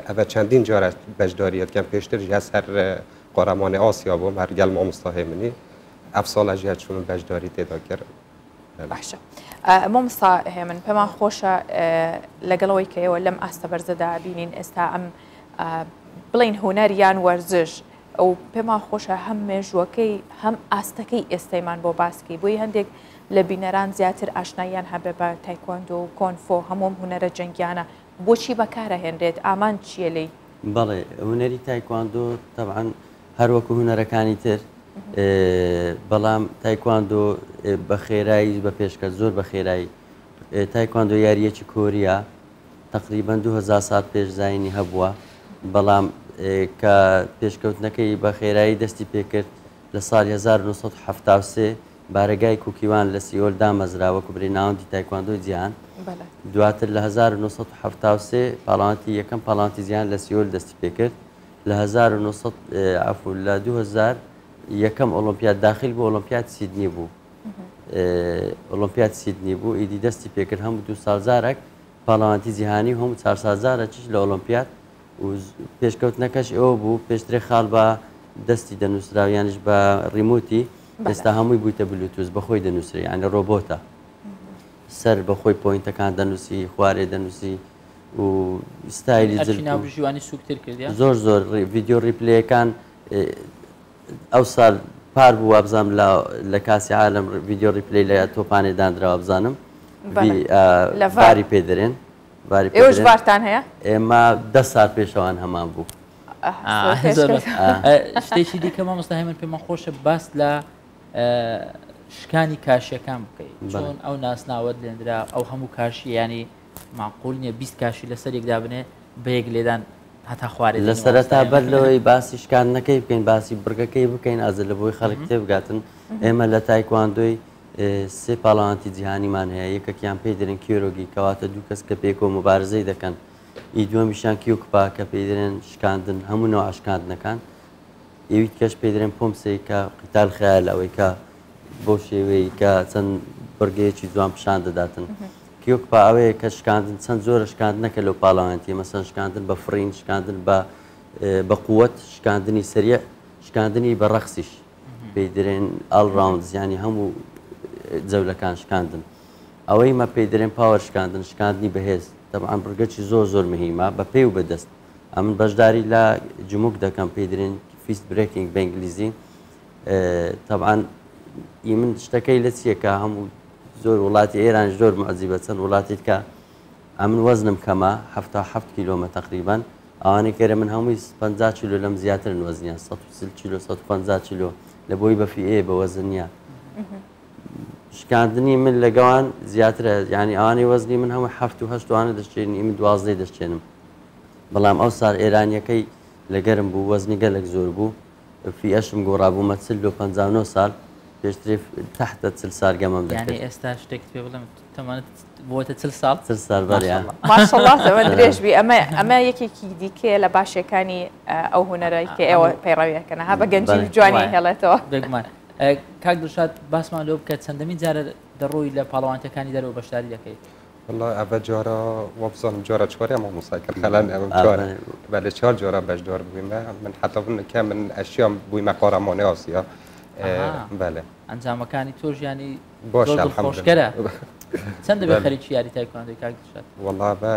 ئەوە چەندین جارە بەشداریەتکەم پێشتر هەس هەر قۆڕەمانی ئاسیا بووم هەر گەل مامۆستای منی ئەف ساڵە ژیات چوون بەشداری تێدا کرد باشە مامۆستا هێمن پێمان خۆشە لەگەڵەوەی کە ئێوە لەم ئاستە بەرزەدا بینین ئێستا ئەم بڵین هوەریان وەرزش ئەو پێمان خۆشە هەم مێژوەکەی هەم ئاستەکەی ئێستەیمان بۆ باسکی بووی هەندێک لە بینەران زیاتر ئاشناییان هەبێ بە تایکواندۆ و کۆنفۆ هەموم هوەرە جەنگیانە بۆچی بەکارەهێنرێت ئامان چیە لێی بەڵێ هوەری تایکواندۆ تەبعاً هەروەکو هوەرەکانی تر بەڵام تایکواندۆ بە خێرایی بە پێشکەش زۆر بە خێرایی تایکواندۆ یاریەکی کۆریا تقریبان 2000 سال پێش زاینی هەبووە بەڵام کە پێشکەوتنەکەی بە خێرایی دەستی پێکرد لە ساڵی 1970 بارگای کوکیوان لە سیۆل دامەزراوە و برێناوەندی تایکواندۆی جیهان دواتر لە 1970 پاڵاوانتی یەکەم پاڵاوانتی جیهان لە سیۆل دەستی پێکرد لە 2000 یەکەم ئۆلۆمپیاد داخل بۆ ئۆلۆمپیاد سیدنی بوو ئۆلۆمپیاد سیدنی بوو ئیدی دەستی پێکرد هەموو 2 سازارێک پاڵاوانتی جیهانی هەموو 4 سازارە چش لە ئۆلۆمپیاد و پێشکەوتنەکەش ئەوە بوو پێشترێ خاڵ بە دەستی دەنووسراویانش بە ڕیموتی ئێستا هەمووی بوویتە بلوتوس بەخۆی دەنووسری یانە ڕۆبۆتە سەر بەخۆی پۆینتەکان دەنووسی خوارێ دەنووسی و ستایلی ناوژیوانی سوکتر کردی زۆر ڤیدیۆ ڕیپلەیەکان ئەو ساڵ پار بوو وابزانم لە کاسی عالم ڤیدیۆ ڕیپلەی لە تۆپانێ دانراوە بزانم باری پێدرێن ئێوەش بارتان هەیە ئێمە 10 سال پێشەوان هەمان بوو شتێکی دیکە مامۆستا هێمن پێمان خۆشە باس لە شکانی کاشیەکان بکەیت چۆن ئەو ناسناوت لێنرا ئەو هەموو کاشی ینی معقول نییە 20 کاشی لەسەر یەکدا بنێ بەیەک لێدان هەتا خوارێ لە سەرەتا بەر لەوەی باسی شکاندنەکەی بکەین باسی بڕگەکەی بکەین ئازە لە بۆی خەڵک تێبگاتن ئێمە لە تایکواندۆی سێ پاڵاوانتی جیهانیمان هەیە یەکێکیان پێی دەرێن کیۆرۆگی کەواتە دوو کەس کە پێکۆ مبارزەی دەکەن ئیدووەمیشان کیوکپا کە پێی دەرێن شکاندن هەموو نەوە شکاندنەکان ئێویت کەش پێی دەرێن پۆمسەی کە قیتال خەیال ئەوەی کە بۆ شێوەیە کە چەند بڕگەیەکی جوان پیشان دەداتن کیوکپا ئەوەیە کە شکاندن چەند زۆرە شکاندنەکە لەو پاڵاوانتی مەسەن شکاندن بە فرین شکاندن بە قووەت شکاندنی سەریع شکاندنی بە ڕەخسیش پێی دەرێن ئاڵراوندز ینی هەموو جەولەکان شکاندن ئەوەی مە پێی دەرێن پاوەر شکاندن شکاندنی بەهێز تەبعاً بڕگەکی زۆر مهمە بە پێی و بەدەست ئەمن بەشداری لە جموک دەکەم پێی دەرێن فیست برێکینگ بە ئینگلیزی تەبعاً من شتەکەی لە چیەکە هەموو زۆر وڵاتی ئێران زۆر معجیبە چەند وڵاتیت کە ئەمن وەزنم کەمە 77 کیلۆمە تقریبان ئەوانەی کەرە من هەمووی 50 کیلۆ لەم زیاترن وەزنیان 130 کیلۆ 150 کیلۆ لە بۆی بەفیئێ بە وەزنیە شکاندنی من لەگەوان زیاترە ینی ئەوانەی وەزنی من هەموو 7 وانە دەشتێنی من 12 دەشتێنم بەڵام ئەو ساڵ ئێرانیەکەی لەگەرم بوو وەزنی گەلێک زۆر بوو فیئەشم گۆڕابوومە 59 ساڵ پێشتری تحتە 40 سال گەمەم دەکرد یعنی ئێستا شتێکت پێ بڵێم تەمانەت بۆتە 40 سال بەریە ماشەڵڵا ئەوە درێژبی ئەمە یەکێکی دیکەیە لە باشەکانی ئەو هوەرەی کە ئێوە پەیڕەویەکەنە ها بە گەنجی جوانی هێڵێتەوە بگمان کاک دڵشاد باسمان لێ بکات چەندەمین جارە دەڕۆی لە پاڵەوانتەکانی دەرەوە بەشداری دەکەیت والله ئەvە جارە وەبزانم جارە چوارە مامۆستاکە خەلان ئەم جارە بەلە 4 جارە بەشدار بوویمە من حتا کە من ئەشیام بوویمە قۆڕەمانی ئاسیا بەڵێ ئەنجامەکانی تۆش ینی باش خۆشگەرە چەند دەبێت خەریکی یاری تایکواندۆی کاک دشات والله بە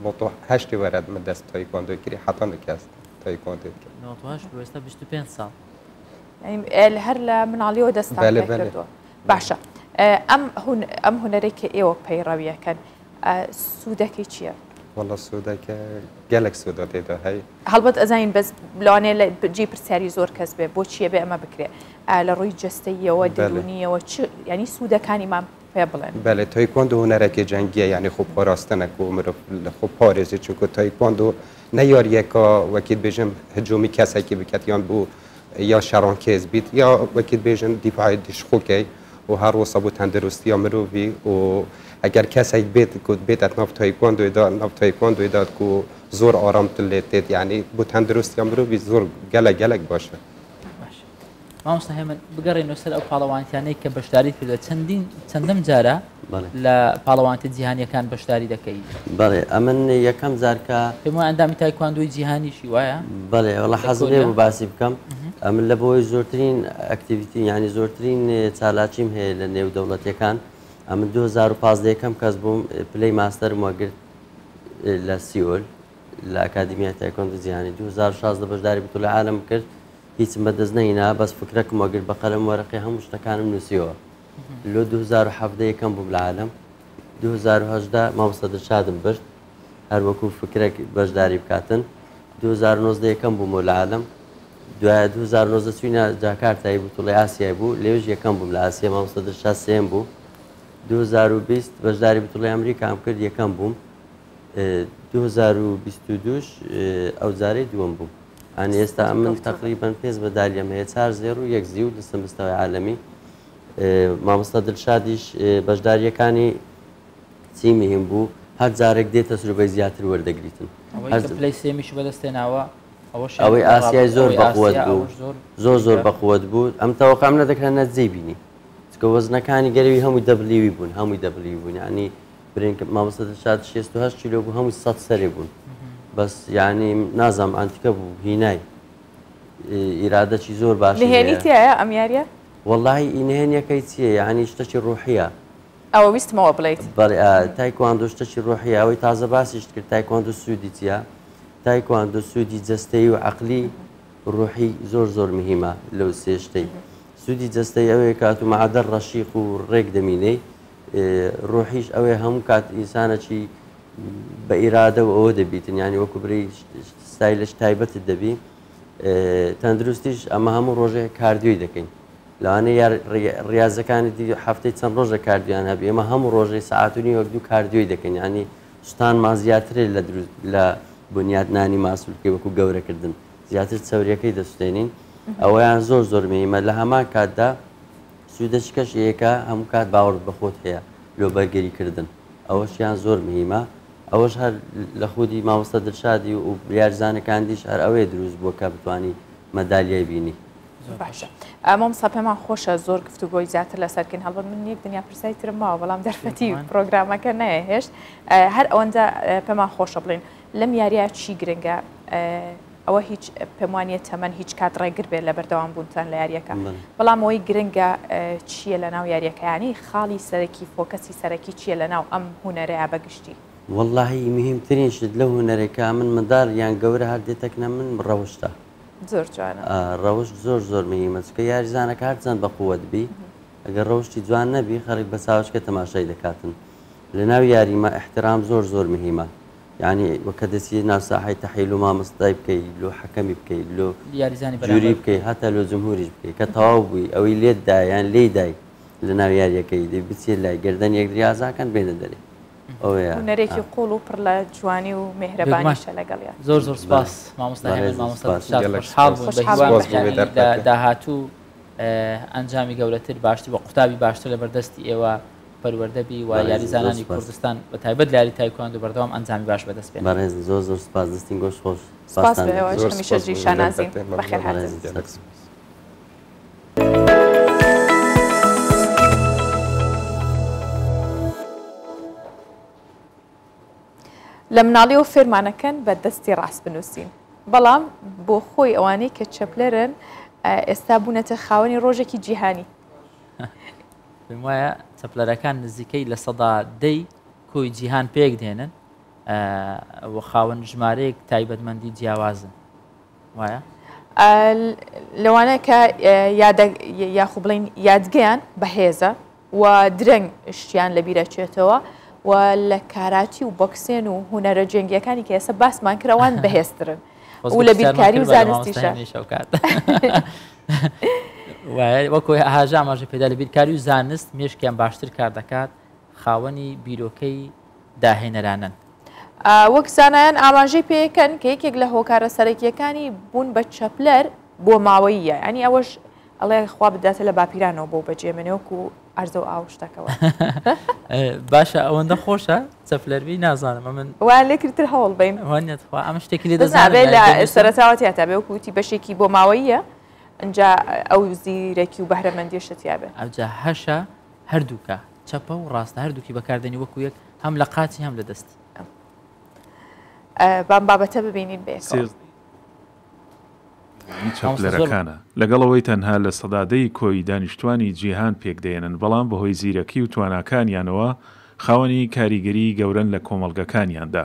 نۆ هەشتی وەرە من دەست تایکواندۆی کردی حتا نکەست تایکواندۆی کرد 25 ساڵ هەر لە مناڵیەوە دەستان کردووە باشە ئەم هونەرێک کە ئێوە پەیڕەویەکەن سوودەکەی چییە؟ والله سوودەکە گەلێک سوودە تێدا هەی هەڵبەت ئەزانین بەس لەوانەیە لە جێ پرسیاری زۆر کەس بێ بۆچیە بێ ئەمە بکرێ لە ڕووی جەستەیەوە دەرونیەوە یعنی سوودەکانیمان پێ بڵێن بەڵێ تایکواندۆ هونەرێکی جەنگیە یعنی خۆ پاراستنەک و مرۆڤ لە خۆ پارێزی چونکە تایکواندۆ نەیاریەکە وەکیل بێژم هجومی کەسێکی بکات یان بوو یا شەڕانکێز بیت یا وەکیل بێژن دیفاعی دیشخۆکەی و هەروەسا بۆ تەندروستیە مرۆڤی و ئەگەر کەسێک بێت بێتە ناو تایکواندۆیدا ناو تایکواندۆیدا و زۆر ئارامتر لێت تێت یعنی بۆ تەندروستیە مرۆڤی زۆر گەلک باشە مامۆستا هێمن بگەڕێنەوە سەر ئەو پاڵەوانتیانەی کە بەشداری کردووە چەندەم جارە لە پاڵەوانتە جیهانیەکان بەشداری دەکەی بەڵێ ئەمن یەکەم جارکە پێم وایە ئەندامی تایکواندۆی جیهانیشی وایە بەڵێ وەڵا حەزم لێ بوو باسی بکەم ئەمن لە بۆی زۆرترین ئەکتیڤیتی ینی زۆرترین چالاکیم هەیە لە نێو دەوڵەتەکان ئەمن 2015 یەکەم کەس بووم پلەی ماستەرم وەگرت لە سیۆل لە ئەکادیمیای تایکواندۆ جیهانی 2016 بەشداری بتوڵی عالم کرد هیچم بەدەست نەهێنا بەس فکرەکم وەگرت بە قەلەم وەرەقی هەموو شتەکانم نووسیەوە لۆ 2017 یەکەم بووم لە عالم 2018 مامۆستا دڵشادم برد هەر وەکو فکرێک بەشداری بکاتن 2019 یەکەم بوومەوە لە عالم دوایە 2019 چوینە جاکارتایی بتوڵی ئاسیای بوو لێوژ یەکەم بووم لە ئاسیا مامۆستا دڵشاد سێم بوو 2020 بەشداری بتوڵی ئەمریکام کرد یەکەم بووم 2022 ئەو جارەی دووەم بووم ئەنی ئێستا من تقریبان 5 مەدالیەم هەیە 4 زێر و 1 زی و لە مستەوای عالەمی مامۆستا دڵشادیش بەشداریەکانی چی مهم بوو هەر جارێک دێتە سروبەی زیاتر وەردەگریتن پلەی سێمیش بەدەستێناوە ئەوەی ئاسیای زۆر بەقووەت بوو زۆر بەقووەت بوو ئەم تەوەقام نەدەکرێت نەجێ بینی چکە وەزنەکانی گەروی هەمووی دەبلیوی بوون هەمووی دەبلی بوون ینی برێنکە مامۆستا دڵشاد 68 کیلۆ بوو هەمووی 100 سەرێ بوون بەس یعنی نازام ئەنتیکە بوو هینای ئیرادەکی زۆر باش نهێنیتیایە ئەم یاریە واللهی ئینهێنیەکەی چییە یعنی شتێکی ڕوحیە ئەوە ویستمەوە بڵیت تایکواندۆ شتێکی ڕوحیە ئەوەی تازە باسیش کرد تایکواندۆ سوودی چیە تایکواندۆ سوودی جەستەیی و عەقلی ڕوحی زۆر مهمە لەو سێ شتەی سوودی جەستەی ئەوەیە کات و مەعدەر ڕەشیق و ڕێک دەمینەی ڕوحیش ئەوەیە هەموو کات ئینسانەکی بە ئیرادە و ئەوە دەبیتن ینی وەکو بری ستایلش تایبەتت دەبی تەندروستیش ئەمە هەموو ڕۆژێ کاردیۆی دەکەین لەوانەیە ڕاضەکانی دی هەفتەی چەند ڕۆژە کاردیان هەبی ئێمە هەموو ڕۆژەی سەعاتونی وەک دوو کاردیۆی دەکەین ینی سوستانمان زیاترێ لە بنیادنانی ماسوولکەی وەکو گەورەکردن زیاتر چەوریەکەی دەسوستێنین ئەوەیان زۆر مهمە لە هەمان کاتدا سوودەچکەش یەکە هەموو کات باوەڕ بەخۆت هەیە لۆبەرگەریکردن ئەوەشیان زۆر مهمە ئەوەش هەر لە خودی مامۆستا دڵشادی و یاریزانەکاندیش هەر ئەوەیە دروست بووە کە بتوانی مەدالیای بینی باشە مامۆستا پێمان خۆشە زۆر گفتوگۆی زیاتر لەسەرکردن هەڵبەت من یەک دنیا پرسای ترم ماوە بەڵام دەرفەتی پرۆگرامەکە نەهێشت هەر ئەوەندە پێمان خۆشە بڵێن لەم یاریە چی گرنگە ئەوە هیچ پێم وانیە تەمەەن هیچ کات ڕێگر بێت لە بەردەوام بوونتان لە یاریەکە بەڵام ئەوەی گرنگە چییە لە ناو یاریەکەیانی خاڵی سەرەکی فۆکەسی سەرەکی چییە لە ناو ئەم هونەرەیە بەگشتی واللهی مهمترین شت لە هونەرێکە من منداڵ یان گەورە هەر دێتەکنە من ڕەوشتە زۆر جوانە ڕەوشت زۆر مهمە چکە یاریزانەکە هەر چەند بەقووەت بی ئەگەر ڕەوشتی جوان نەبی خەریک بە چاوشکە تەماشای دەکاتن لە ناو یاریمە احترام زۆر مهمە یعنی وەکە دەچی ناو ساحەی تەحیل و مامۆستای بکەی لۆ حەکەمی بکەی لۆ جووری بکەی هەتا لۆ جمهوریش بکەی کە تەواو بووی ئەوەی لێت دایان لێی دای لە ناو یاریەکەی دەی بچێت لای گردن یەکدری ئازاکەن بێنە دەرێ هونەرێکی قوڵ و پڕ لە جوانی و مهرەبانیشە لەگەڵیان زۆر سپاس مامۆستا هێمن مامۆستا خۆشحاڵ بووین بە داهاتوو ئەنجامی گەورەتر باشتر بە قوتابی باشتر لە بەردەستی ئێوە پەروەردەبی و یاریزانانی کوردستان بە تایبەت لە یاری تایکواندۆ بەردەوام ئەنجامی باش بەدەست بێن بەڕێز زۆر سپاس دەستین گۆش خۆش سپاس بەهێوەش هەمیشە جی شانازیم بەخێر هاتن لە مناڵیەوە فێرمانەکەن بە دەستی ڕاست بنووسین بەڵام بۆ خۆی ئەوانەی کە چەپلەرن ئێستا بوونەتە خاوەنی ڕۆژێکی جیهانی. پێم وایە چەپلەرەکان نزیکەی لە سەدا 10 کۆی جیهان پێک دێنن و خاوەن ژمارەیەک تایبەتمەندی جیاوازن وایە؟ لەوانە کە یاخو بڵین یادگەیان بەهێزە و درەنگ شتیان لە بیرەچێتەوە و لە کاراتی و بۆکسێن و هونەرە جەنگیەکانی کە ئێستا باسمان کراوان بەهێزترن و لە بیرکاری و زانستیشە. وەکو ئاژا ئاماژە پێدا لە بیرکاری و زانست مێشکیان باشتر کار دەکات خاوەنی بیرۆکەی داهێنەرانن. وەک زانایان ئاماژەی پێکەن کە یەکێک لە هۆکارە سەرەکیەکانی بوون بە چەپلەر بۆ ماوەیە، ینی ئەوەش ئەڵێ خوا بداتە لە باپیرانەوە بۆ بەجێمێنێوەکو ئەرزە و ئاوشتەکەەوە. باشە ئەوەندە خۆشە چەپلەروی نازانم من وان لێکردتر هەوڵ بین وانێتخوا ئەمە شتێکی لێ دەزانێت لە سەرەتاوەتیاتە بێ وەکوتی بەشێکی بۆ ماوەیە ئەجا ئەو زیرەکی و بەهرەمەندیشتیا بێ ئەوجا هەشە هەردووکە چەپە و ڕاستە هەردووکی بەکاردێنی وەکو یەک هەم لە قاچی هەم لە دەستی. بام بابەتە ببینین بێت چەپلەرەکانە لەگەڵەوەی تەنها لە سەدادەی کۆی دانیشتوانی جیهان پێکدێنن بەڵام بەهۆی زیرەکی و تواناکانیانەوە خاوەنی کاریگەری گەورن لە کۆمەڵگەکانیاندا.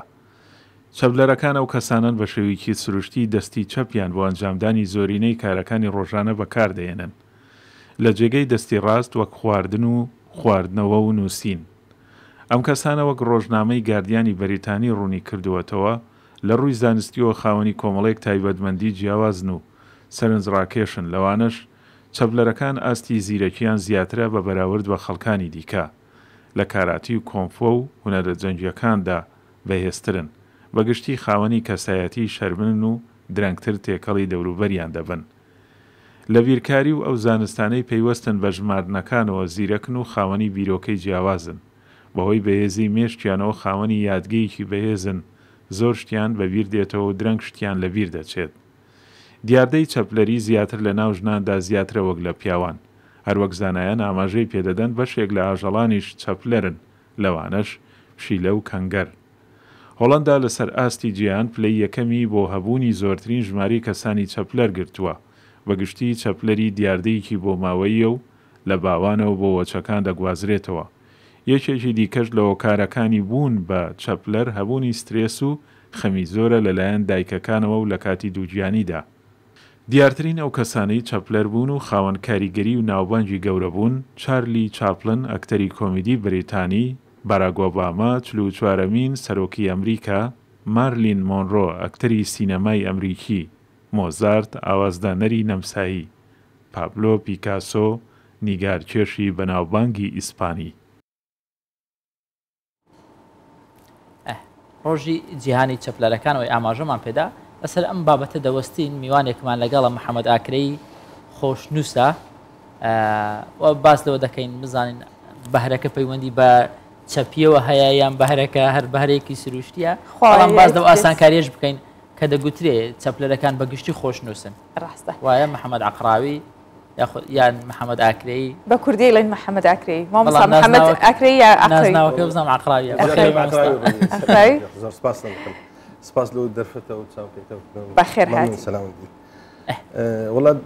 چەپلەرەکان ئەو کەسانن بە شێوەیەکی سروشتی دەستی چەپیان بۆ ئەنجامدانی زۆرینەی کارەکانی ڕۆژانە بەکاردێنن لە جێگەی دەستی ڕاست وەک خواردن و خواردنەوە و نووسین. ئەم کەسانە وەک ڕۆژنامەی گاردیانی بەریتانی ڕوونی کردووەتەوە لە ڕووی زانستیەوە خاوەنی کۆمەڵێک تایبەتمەندی جیاوازن و سەرنجڕاکێشن لەوانش چەپلەرەکان ئاستی زیرەکیان زیاترە بە بەراورد بە خەڵکانی دیکە لە کاراتی و کۆمفۆ و هونەرە جەنگیەکاندا بەهێزترن بەگشتی خاوەنی کەسایەتی شەرمن و درەنگتر تێکەڵی دەوروبەریان دەبن. لە بیرکاری و ئەو زانستانەی پەیوەستن بە ژمارنەکانەوە زیرەکن و خاوەنی بیرۆکەی جیاوازن بەهۆی بەهێزی مێشتیانەوە خاوەنی یادگەیەکی بەهێزن زۆر شتیان بەبیر دێتەوە و درەنگ شتیان لەبیر دەچێت. دیاردەی چەپلەری زیاتر لە ناو ژناندا زیاترە وەک لە پیاوان هەروەک زانایان ئاماژەی پێدەدەن بەشێک لە ئاژەڵانیش چەپلەرن لەوانش پشیلە و کەنگەر. هۆڵەندا لەسەر ئاستی جیهان پلەی یەکەمی بۆ هەبوونی زۆرترین ژماری کەسانی چەپلەر گرتووە بەگشتی چەپلەری دیاردەیەکی بۆ ماوەیە و لە باوانەوە بۆ وەچەکان دەگوازرێتەوە. یەکێکی دیکەش لە هۆکارەکانی بوون بە چەپلەر هەبوونی سترێس و خەمی زۆرە لەلایەن دایکەکانەوە و لە کاتی دووگیانیدا. دیارترین ئەو کەسانەی چەپلەر بوون و خاوەن کاریگەری و ناوبانگی گەورە بوون چارلی چاپلن ئەکتەری کۆمیدی بریتانی، باراک ئۆباما 44مین سەرۆکی ئەمریکا، مارلین مۆنڕۆ ئەکتەری سینەمای ئەمریکی، مۆزارت ئاوازدانەری نەمسایی، پابلۆ پیکاسۆ نیگارکێشی بەناوبانگی ئیسپانی. ڕۆژی جیهانی چەپلەرەکانەوەی ئاماژەمان پێدا لەسەر ئەم بابەتە دەوەستین میوانێکمان لەگەڵە محەممەد ئاکرەی خۆشنووسە باس لەوە دەکەین بزانین بەهرەکە پەیوەندی بە چەپیەوە هەیە یان بەهرەکە هەر بەهرەیەکی سروشتیە بەڵام باز لەو ئاسانکاریش بکەین کە دەگوترێ چەپلەرەکان بەگشتی خۆشنووسن ڕاستە وایە محەممەد عقراوی یان محەممەد ئاکرەی بە کوردی لەین محەممەد ئاکرەی محەممەد ئاکرەی نازناوەکە بزانم عقراوی سپاس لەو دەرفەتەوە چاوکەیتەوە بەخێر هاتی سەلامتی وڵات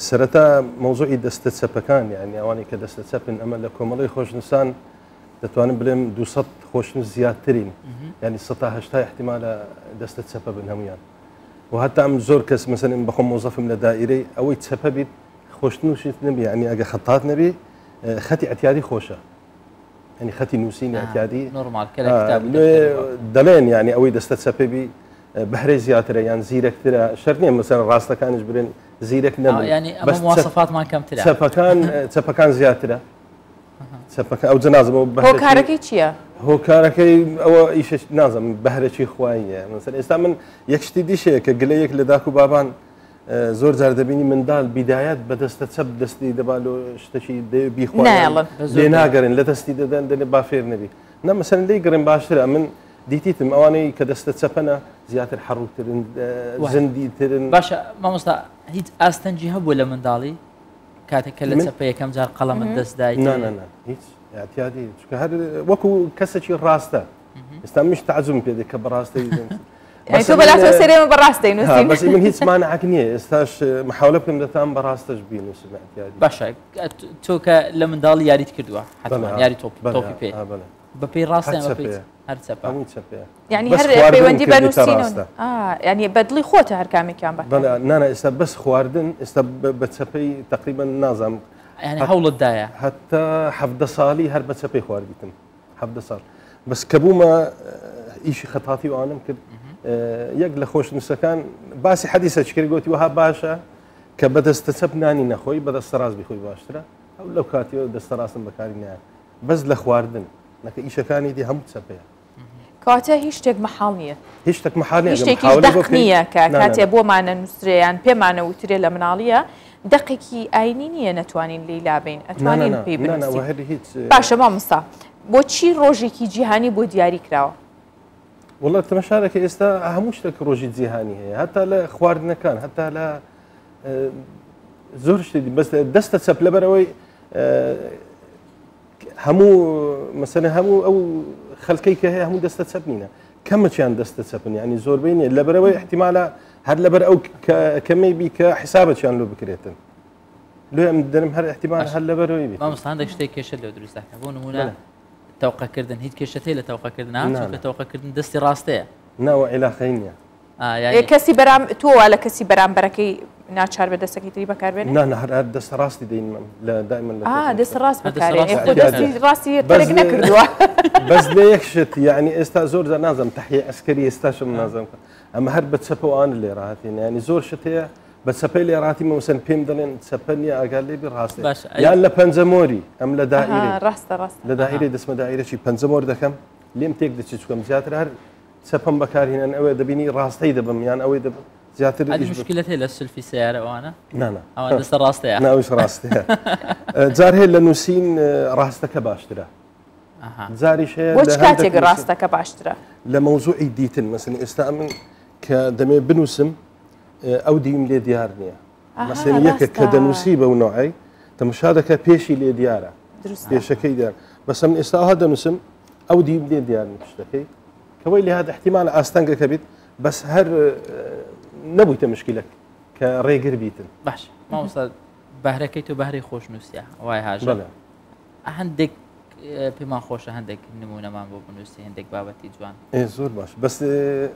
سەرەتا مەوزوعی دەستە چەپەکان یعنی ئەوانی کە دەستە چەپن ئەمە لە کۆمەڵی خۆشنووسان دەتوانم بڵێم 200 خۆشنووس زیاترین ینی 180 احتیمالە دەستە چەپە بن هەمویان و هەتا ئەم زۆر کەس مەسەن بەخۆم مۆزەفم لە دائیرەی ئەوەی چەپە بیت خۆشنووشیت نەبی ینی ئەگە خەتات نەبی خەتی ئەتیادی خۆشە ینی خەتی نووسینی ئەتیادی دەڵێن ینی ئەوەی دەستە چەپەبی بەهرەی زیاترە یان زیرەکترە شەرت نییە مەسەن ڕاستەکانش برێن زیرەک نەبێت چەپەکان زیاترە ئەو جەنازمەوە هۆکارەکەی چییە؟ هۆکارەکەی ئەوە ئیشش نازم بەهرەی خواییە مەسەن ئێستا من یەکشتی دیشەیە کە گلەیەک لە داک و بابان زۆر جار دەبینی منداڵ بیدایەت بەدەستە چەپ دەستی دەبات و شتێکی بیخوایڵ لێ ناگەرن لە دەستی دەدەن دەنێ با فێر نەبی نە مەسەن لی گەڕێن باشترە من دیتیتم ئەوانەی کە دەستە چەپەنە زیاتر حڕووترن زندیترن باشە مامۆستا هیچ ئاستەنجی هەبوو لە منداڵی کاتێککە لە چەپە یەکەم جار قەڵەمت دەستدای هیچ احتیادی هەر وەکو کەسێکی ڕاستە ئێستا مش تعزم پێ کە بەڕاستی يعني تو بلاتو سريع براستي نوسين بس من هيك مانعك نيه استاش محاولة بكم دتام براستش بينو سمعت يعني باشا تو لمن دال ياريت كردوا حتما ياري توبي بي ببي راستي ببي هر سبا يعني هر بيوندي بنوسين يعني بدلي خوته هر كامي كان بحث بلا نانا است بس خواردن است بتسبي تقريبا نظام يعني حول الداية حتى حفظ صالي هر بتسبي خواردتم حفظ صال بس كبوما إيشي خطاتي وأنا ممكن يقل خوش نسكان باسي حديثة شكري قلتي وها باشا كبدا استسبناني نخوي بدا استراز بخوي باشترا أو لو كاتيو دستراس بكاري نعم بس لخواردن لك إيشا كان يدي هم تسبيها كاتا هيشتك محالنية هيشتك محالنية هيشتك دقنية كاتي بو معنا نسريان بي معنا وتري لمنالية دقيقي أينينية نتوانين ليلا بين أتوانين بي بنفسي باشا ما مصا بۆچی ڕۆژێکی جیهانی بۆ دیاری کراوە والله تەماشارێکی ئێستا هەموو شتێک ڕۆژی جیهانی هەیە هەتا لە خواردنەکان هەتا لە زۆر شتێکی بەس دەستە چەپ لەبەرەوەی هەموو مەسەلەن هەموو ئەو خەڵکەی کە هەیە هەموو دەستە چەپ نینە کەمەچیان دەستە چەپن یعنی زۆربەی نیە لەبەرەوەی احتیمالە هەر لەبەر ئەو کەمەی بی کە حسابەچیان لۆ بکرێتن لێ ئەم دەرم هەر احتیمال هەر لەبەرەوەی بێت مامۆستا هەندێک شتێک کێشە لێ دروست دەکەن بۆ نمونە تەوقەکردن هیچ کێشەتەی لە تەوقەکردن چونکە تەوقەکردن دەستی ڕاستەیە ناوە عیلاقەی نییە کەسی بەرام تۆوە لە کەسی بەرامبەرەکەی ناچار بە دەستەکەی تری بەکاربێنێ نه هەر دەستە ڕاستی دەین لە دائما لە دەست ڕاست بەکارێ دەستی ڕاستی تەرێک نەکردووە بەس لە یەک شت یعنی ئێستا زۆر جار نازانم تەحیە ئەسکەری ئێستاشم نازانم ئەمە هەر بە چەپەوانە لێ ڕاهاتین ینی زۆر شت هەیە بە چەپەی لێ ڕاتی مەوسن پێم دەڵێن چەپە نیە ئاگال لێبی ڕاستە یان لە پەنجەمۆری ئەم لە دائیرە ڕاستە ڕاست لە دائیرەی دەسمە دائیرەی پەنجەمۆر دەکەم لێم تێک دەچێت چکەم زیاتر هەر چەپەم بەکارهێنان ئەوێ دەبینی ڕاستەی دەبم یان ئەوەی دەبم زیاتر مشکلت هەیە لە سلفی سیارە ئەوانە نانە ئەوان دەستە ڕاستەیە ناویش ڕاستەیە جار هەیە لە نووسین ڕاستەکە باشترە جاریش هەیە بۆ چ کاتێک ڕاستەکە باشترە لە مەوزوعی دیتن مەسەلەن ئێستا من کە دەمێ بنووسم ئەو دیم لێ دیار نییە مەسەلەن یەکە کە دەنووسی بەو نوعی تەماشا دەکە پێشی لێ دیارە پێشەکەی دیار بەس من ئێستا ئەوها دەنووسم ئەو دیم لێ دیار شتەکەی کەوەی لێ هات احتیمال ئاستەنگەکە بیت بەس هەر نەبوویتە مشکلە کە ڕێگر بیتن باش مامۆستا بەهرەکەی تۆ بەهرەی خۆشنووسیە وای هاژە هەندێک پێمان خۆشە هەندێک نمونەمان بۆ بنووسی هەندێک بابەتی جوان زۆر باش بەس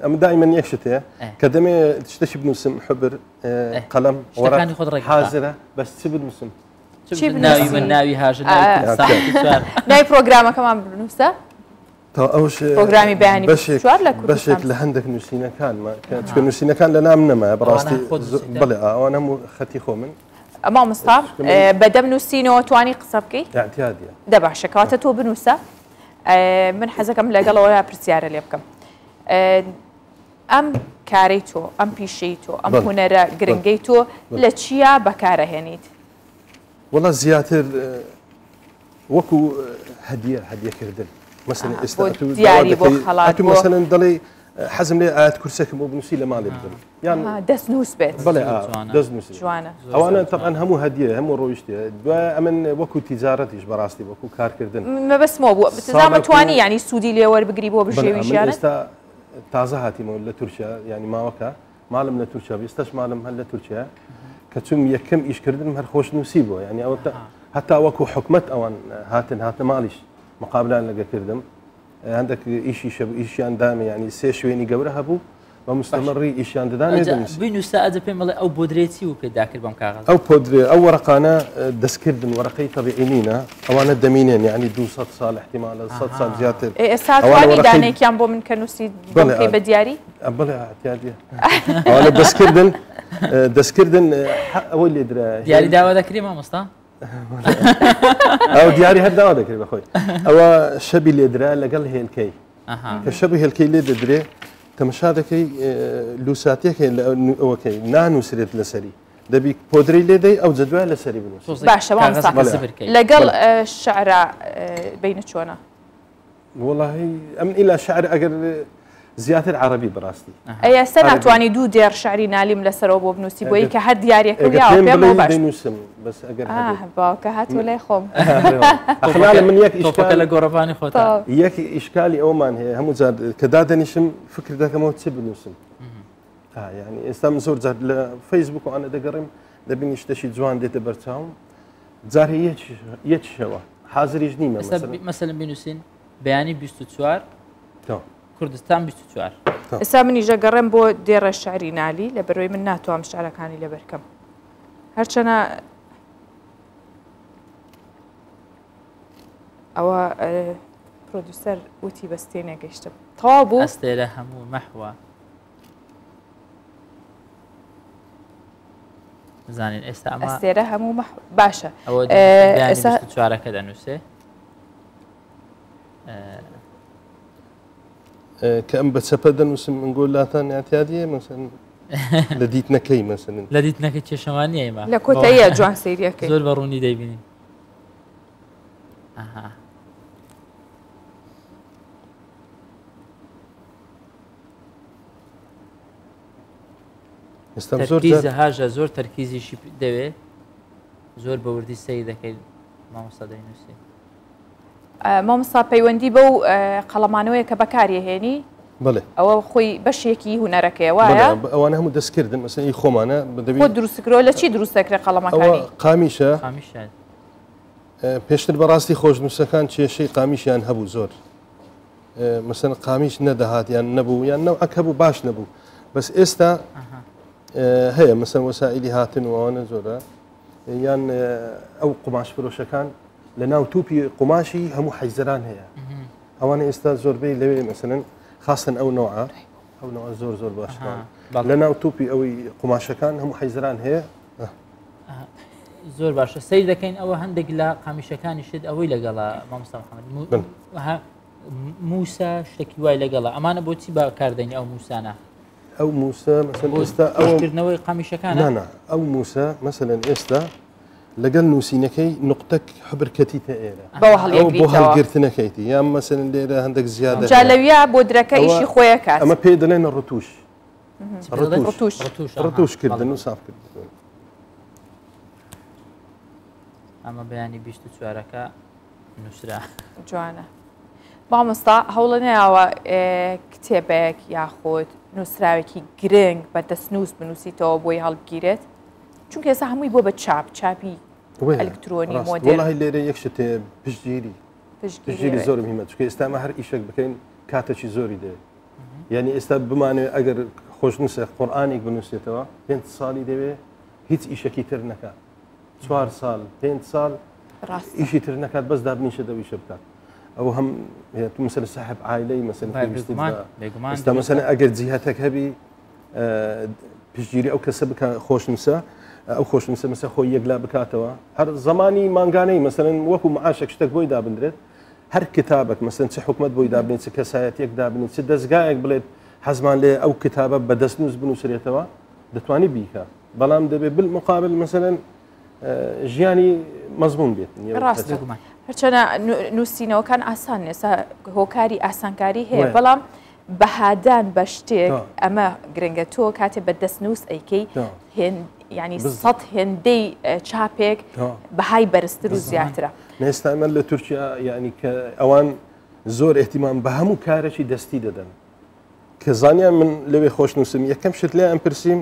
ئەمە دائیمەن یەک شت هەیە کە دەمێ شتێکی بنووسم حبر قەلەم وەرەقی خۆت ڕێک حازرە بەس چ بنووسم ناوی من ناوی هاژە ناوی پرۆگرامەکەمان بنووسە ئەوش پرۆگرامی بەیانی بەشێک لە هەندێک نووسینەکانمە چکە نووسینەکان لە نام نەما بەڕاستی بڵێ ئەوان هەموو خەتی خۆ من مامۆستا بەدەم نووسینەوە توانی قسە بکەی اعتیادیە دە باشە کەواتە تۆ بنووسە من حەزەکەم لەگەڵەوە پرسیارە لێ بکەم ئەم کارەی تۆ ئەم پیشەی تۆ ئەم هونەرە گرنگەی تۆ لە چیا بەکارەهێنیت وەڵا زیاتر وەکو هەدیەکردن مەسەلەن ئێستا دیاری بۆ خەڵات مەسەلەن دەڵێ حەزم لێ ئاەت کورسێکم بۆ بنووسی لە ماڵێ بدەم یان دەست نووس بێت بڵێ دەست نووس جوانە ئەوانە تەقەن هەموو هەدیە هەموو ڕۆیشتێ دوای ئەمن وەکو تیجارەتیش بەڕاستی وەکو کارکردن مەبەستمەوە بوو زامەتوانی ینی سوودی لێ وەربگری بۆ بژێویشیانە ئێستا تازە هاتیمەوە لە تورکیا ینی ماوەکە ماڵم لە تورکیا ئێستاش ماڵم هەر لە تورکیا کە چوم یەکەم ئیشکردن هەر خۆش نووسی بووە ینی ئەوە هەتا وەکو حکومەت ئەوان هاتنە ماڵیش مقابلان لەگە کردم هەندێک ئیشیان دامێ ینی سێ شوێنی گەورە هەبوو بە مستەمەڕی ئیشیان دەدانێ بینووسە ئەجە پێم بڵێ ئەو بۆدرێتی و پێداکرد بەم کاغەز ئەو پۆدرێ ئەو وەرەقانە دەستکردن وەرەقەی تەبیعی نینە ئەوانە دەمینێن یعنی 200 ساڵ احتیمالە 100 ساڵ زیاتر ئێستا توانی دانێکیان بۆ من کە نووسی بڵێ بە دیاری بڵێ احتیاجیە ئەوانە دەستکردن ئەوەی لێدرا دیاری داوا دەکرێ مامۆستا ئەو دیاری هەر داوا دەکرێت بەخۆی ئەوە شەبی لێدرا لەگەڵ هێلکەی کە شەبی هێلکەی لێ دەدرێ تەماشا دەکەی لوساتێک ئەوەکەی نانووسرێت لەسەری دەبی پۆدری لێدەی ئەو جدوای لەسەری بنووس باشە لەگەڵ شعرا بینە چۆنە وڵی ئەم ئیلا شعر ئەگەر زیاتر عربی بەڕاستی ئێستا ناتوانانی دوو دێر شعری نالیم لەسەرەوە بۆ بنووسی بۆی کە هەر دیارەکە پێم باش نووسم بەس ئەگەر باوکە هاتوو لای خۆم من یەک لە گۆڕەپانی خۆتا یەکی ئیشکالی ئەومان هەیە هەموو جار کە دادەنیشم فکر دەکەمەوە چ بنووسم یعنی ئێستا من زۆر جار لە فەیسبوک و ئەنە دەگەڕیم دەبینی شتێکی جوان دێتە بەرچاوم جار یەکیشەوە حاضریش نیمە مەسەلەن بنووسین بەیانی 24 کوردستان 24 ئێستا منیژە گەڕێم بۆ دێڕە شعری نالی لە بەرەوەی من ناتوانم شعرەکانی لەبەر بکەم هەرچەنە ئەوە پرۆدوسەر وتی بەستێنێ گەیشتم تەواو بوو ئەستێرە هەموو مەحوە زانین ئێستا ئەمە ئەستێرە هەموو باشە ئێستا چوارەکە دەنووسێ کە ئەم بە چەپە دەنووسم ئەنگۆلاتان یاتیادیە مەسەن لە دیتنەکەی مەسەن لە دیتنەکە کێشەوانی ئێمە لە کۆتاییە جوان سەیریەکەی زۆر بەڕوونی دەیبینین تەرکیزە هاژە زۆر تەرکیزیشی دەوێت زۆر بەوردی سەی دەکەیت مامۆستا دەینووسی مامۆستا پەیوەندی بەو قەڵەمانەوەیە کە بەکارهێنی بڵێ ئەوە خۆی بەشێکی هوەرەکەی وایە ئەوانە هەموو دەستکردن مەسەی خۆمانە بۆ دروستکرۆ لە چی دروستەکرێت قەڵەمەکانی قامیشە پێشتر بەڕاستی خۆشنووسەکان کێشەی قامیشیان هەبوو زۆر مەسەن قامیش نەدەهاتیان نەبوو یان نەوعەک هەبوو باش نەبوو بەس ئێستا هەیە مەسەن وەسائلی هاتن وانە زۆرە یان ئەو قماش فرۆشەکان لە ناو تووپی قماشی هەموو حەیزەران هەیە ئەوانە ئێستا زۆربەی لەوێ مەسەن خاستن ئەو نوعە ئەو نوع زۆر زۆر باشان لە ناو تووپی ئەوەی قماشەکان هەموو حەیزەران هەیە زۆر باشە سەیر دەکەین ئەوە هەندێک لە قامیشەکانی شت ئەوەی لەگەڵا مامۆستا محەممەد موسا شتێکی وای لەگەڵا ئەمانە بۆچی بەکاردێنی ئەو موسانە ئەو موسە مەسەن ئێستا ئەوکردنەوەی قامیشەکانە ئەو موسە مەسەن ئێستا لەگەڵ نووسینەکەی نقطەك حبرکەتیتە ئێرە بۆ هەڵگرتنەکەیتی یان مەسەن لێرە هەندێک زیادە جالەویە بۆ درەکە ئیشی خۆیە کات ئەمە پێ دەڵێن ڕتوش ڕتوشکردن و سافکردن ئەمە بەیانی 24ەکە نووسرا جوانە مامۆستا هەوڵە نەیەوە کتێبێک یاخۆت نووسراوێکی گرنگ بە دەستنووس بنووسیتەوە بۆی هەڵبگیرێت چونکە ئێستا هەمووی بۆ بە چاپی ئەلکترۆنی مۆدێڵی لێرە یەک شتێ پشتگیری زۆر مهمە چونکە ئێستامە هەر ئیشێک بکەین کاتێکی زۆری دەوێت یعنی ئێستا بمانێت ئەگەر خۆشنووسە قورئانێک بنووسێتەوە 5 ساڵی دەوێت هیچ ئیشێکی تر نەکات 4 ساڵ 5 ساڵ ئیشی تر نەکات بەس دابنیشە دەویشە بکات ئەو هەم مثل صاحب عائلەی مەسەن ئێستا مەسەن ئەگەر جیهەتێک هەبی پشتگیری ئەو کەسە بکە خۆشنووسە ئەو خۆشنووسە مەسە خۆی یەکلا بکاتەوە هەر زمانی مانگانەی مەسەن وەکو معاشێک شتێک بۆی دابدرێت هەر کتابێک مەسەن چه حکومت بۆی دابنێت چه کەسایەتێک دابنێت چه دەستگایەک بڵێت حەزمان لێ ئەو کتابە بە دەستنووس بنووسرێتەوە دەتوانی بیکە بەڵام دەبێت بالمقابل مەسەن ژیانی مەزمون بێت هەرچەنە نووسینەوەکان ئاسان ئێستا هۆکاری ئاسانکاری هەیە بەڵام بەهادان بە شتێک ئەمە گرنگە تۆ کاتێ بە دەستنووس ئەیکەی ینی سەد هێندەی چاپێک بەهای بەرزتر و زیاترە ئێستا ئەمە لە تورکیا یعنی کە ئەوان زۆر احتیمام بە هەموو کارێکی دەستی دەدەن کە زانیان من لەوێ خۆشنووسم یەکەم شت لێ ئەم پرسییم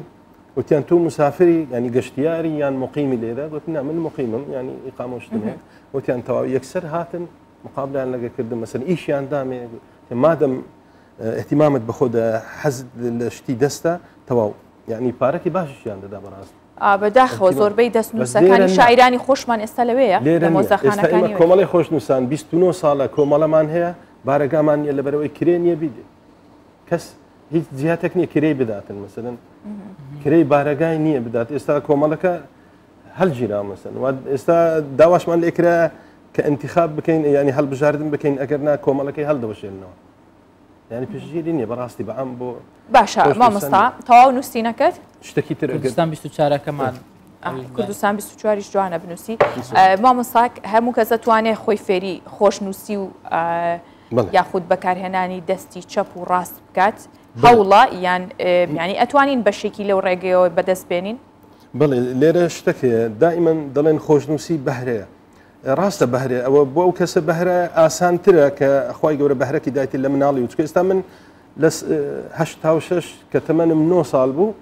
وتیان تۆ مسافری ینی گەشتیاری یان مقیمی لێرە گوتنا من مقیمم ینی ئیقامەشتنێ وتیان تەواو یەکسەر هاتن مقابلیان لەگەکردن مەسەن ئیشیان دامێ مادەم احتیمامت بەخۆدا حەز لە شتی دەستە تەواو یعنی پارەکی باشیان دەدا بەڕاست بەداخەوە زۆربەی دەستنووسەکانی شاعرانی خۆشمان ئێستا لەوەیە لە مۆزەخانەکانی کۆمەڵی خۆشنووسان 29 ساڵە کۆمەڵەمان هەیە بارەگامان نیە لەبەرەوەی کرێ نییە بیدێ کەس هیچ جیهاتێک نییە کرێی بداتن مەسەن کرێی بارەگای نییە بدات ئێستا کۆمەڵەکە هەلگیرا مەسەن ئێستا داواشمان لێکرا کە انتخاب بکەین ینی هەڵبژاردن بکەین ئەگەر نا کۆمەڵەکەی هەڵدەوەشێنەوە ینی پێشگیری نییە بەڕاستی بەعام بۆ باشە مامۆستا تەواو نووسینەکەت شتێکی تر کوردستان 24ەکەمان کوردستان 24ش جوانە بنووسی مامۆستاک هەموو کەس دەتوانێت خۆی فێری خۆشنووسی و یاخود بەکارهێنانی دەستی چەپ و ڕاست بکات هەوڵە یان ینی ئەتوانین بەشێکی لەو ڕێگەیەوە بەدەست بێنین بڵێ لێرە شتێکەیە دائیمەن دەڵێن خۆشنووسی بەهرەیە ڕاستە بەهرێ ئەوە بۆ ئەو کەسە بەهرە ئاسانترە کە خی گەورە بەهرەکی دایتی لە مناڵی و چکە ئێستا من لە 86 کە تەمەنم 9 ساڵ بوو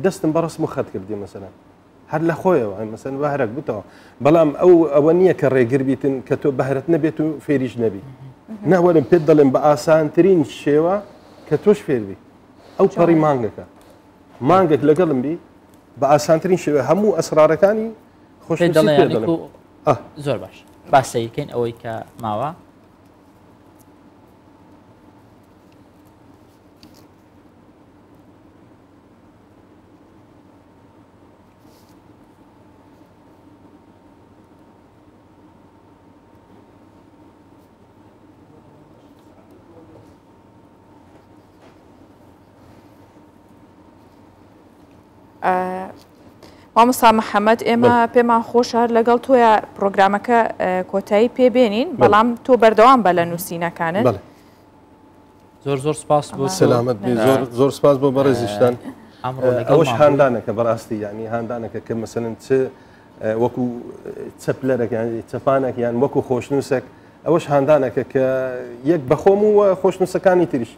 دەستم بەڕست و خەت کردی مەسەلا هەر لە خۆیەوە مەسەن بەهرەك بتەوە بەڵام ئەوە نییە کە ڕێگر بیتن کە تۆ بەهرەت نەبێت و فێریش نەبی ناوەرم پێت دەڵێن بە ئاسانترین شێوە کە تۆش فێربی ئەو پەڕی مانگەکە مانگێک لەگەڵم بی بە ئاسانترین شێوە هەموو ئەسرارەکانی خۆش زۆر باش باسەیکەین ئەوەی کە ماوە مامۆستا محەممەد ئێمە پێمان خۆشە لەگەڵ تۆیە پرۆگرامەکە کۆتایی پێبێنین بەڵام تۆ بەردەوام بە لە نووسینەکانت زۆر سپاس بۆ سلامت زۆر سپاس بۆ بەڕێزیشتان ئەوش هاندانەکە بەڕاستی یعنی هاندانەکە کە مەسەن چ وەکو چەپلەرێک چەپانێک یان وەکو خۆشنووسێک ئەوەش هاندانەکە کە یەک بەخۆم و خۆشنووسەکانی تریش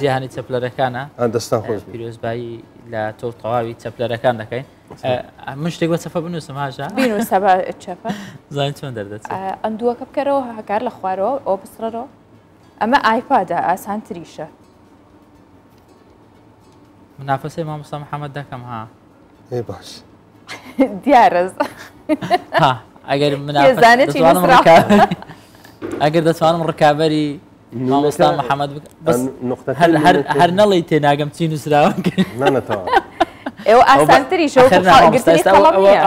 جیهانی چەپلەرەکانە دەستان خۆش پیرۆزبایی لە تۆ تەواوی چەپلەرەکان دەکەین من شتێک بە چەپە بنووسم هاژە بینوسە چەپە زانین چۆن دەردەچێت ئەندووەکە بکەرەوە هەکار لە خوارەوە ئەو بسڕەوە ئەمە ئایپادە ئاسانتریشە منافەسەی مامۆستا محەممەد دەکەم ها باش دیارەز ئەگەر ئەگەر دەتوانم ڕکابەری مامۆستا محەممەد هەر نەڵی تێناگەم چی نووسراوە ئێوە ئاسانتریشە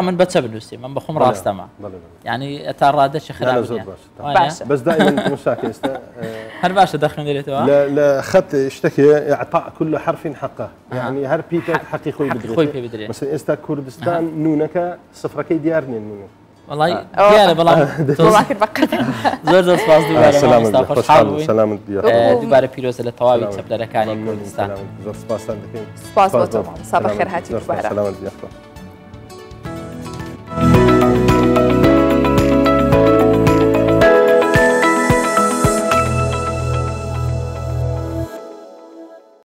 من بەچە بنووسی من بەخۆم ڕاستەمە ینی ئەتا ڕادەچی خراپ بەس دائما مشاكل ئێستا هەر باشە دەخوێنێتەوە لە خەت شتێکی إعطاء كل حرف حقه يعني هەر پیتێک حەقی خۆی بدرێت مثلا ئێستا کوردستان نونەکە سفرەکەی دیار نێن نونە والله دیارە بەڵام زۆر سپاس دووبارە پیرۆزە لە تەواوی چەپلەرەکانی کوردستان زۆر سپاسان دەکەین سپاس بۆ تۆ سابە خێر هاتی دووبارە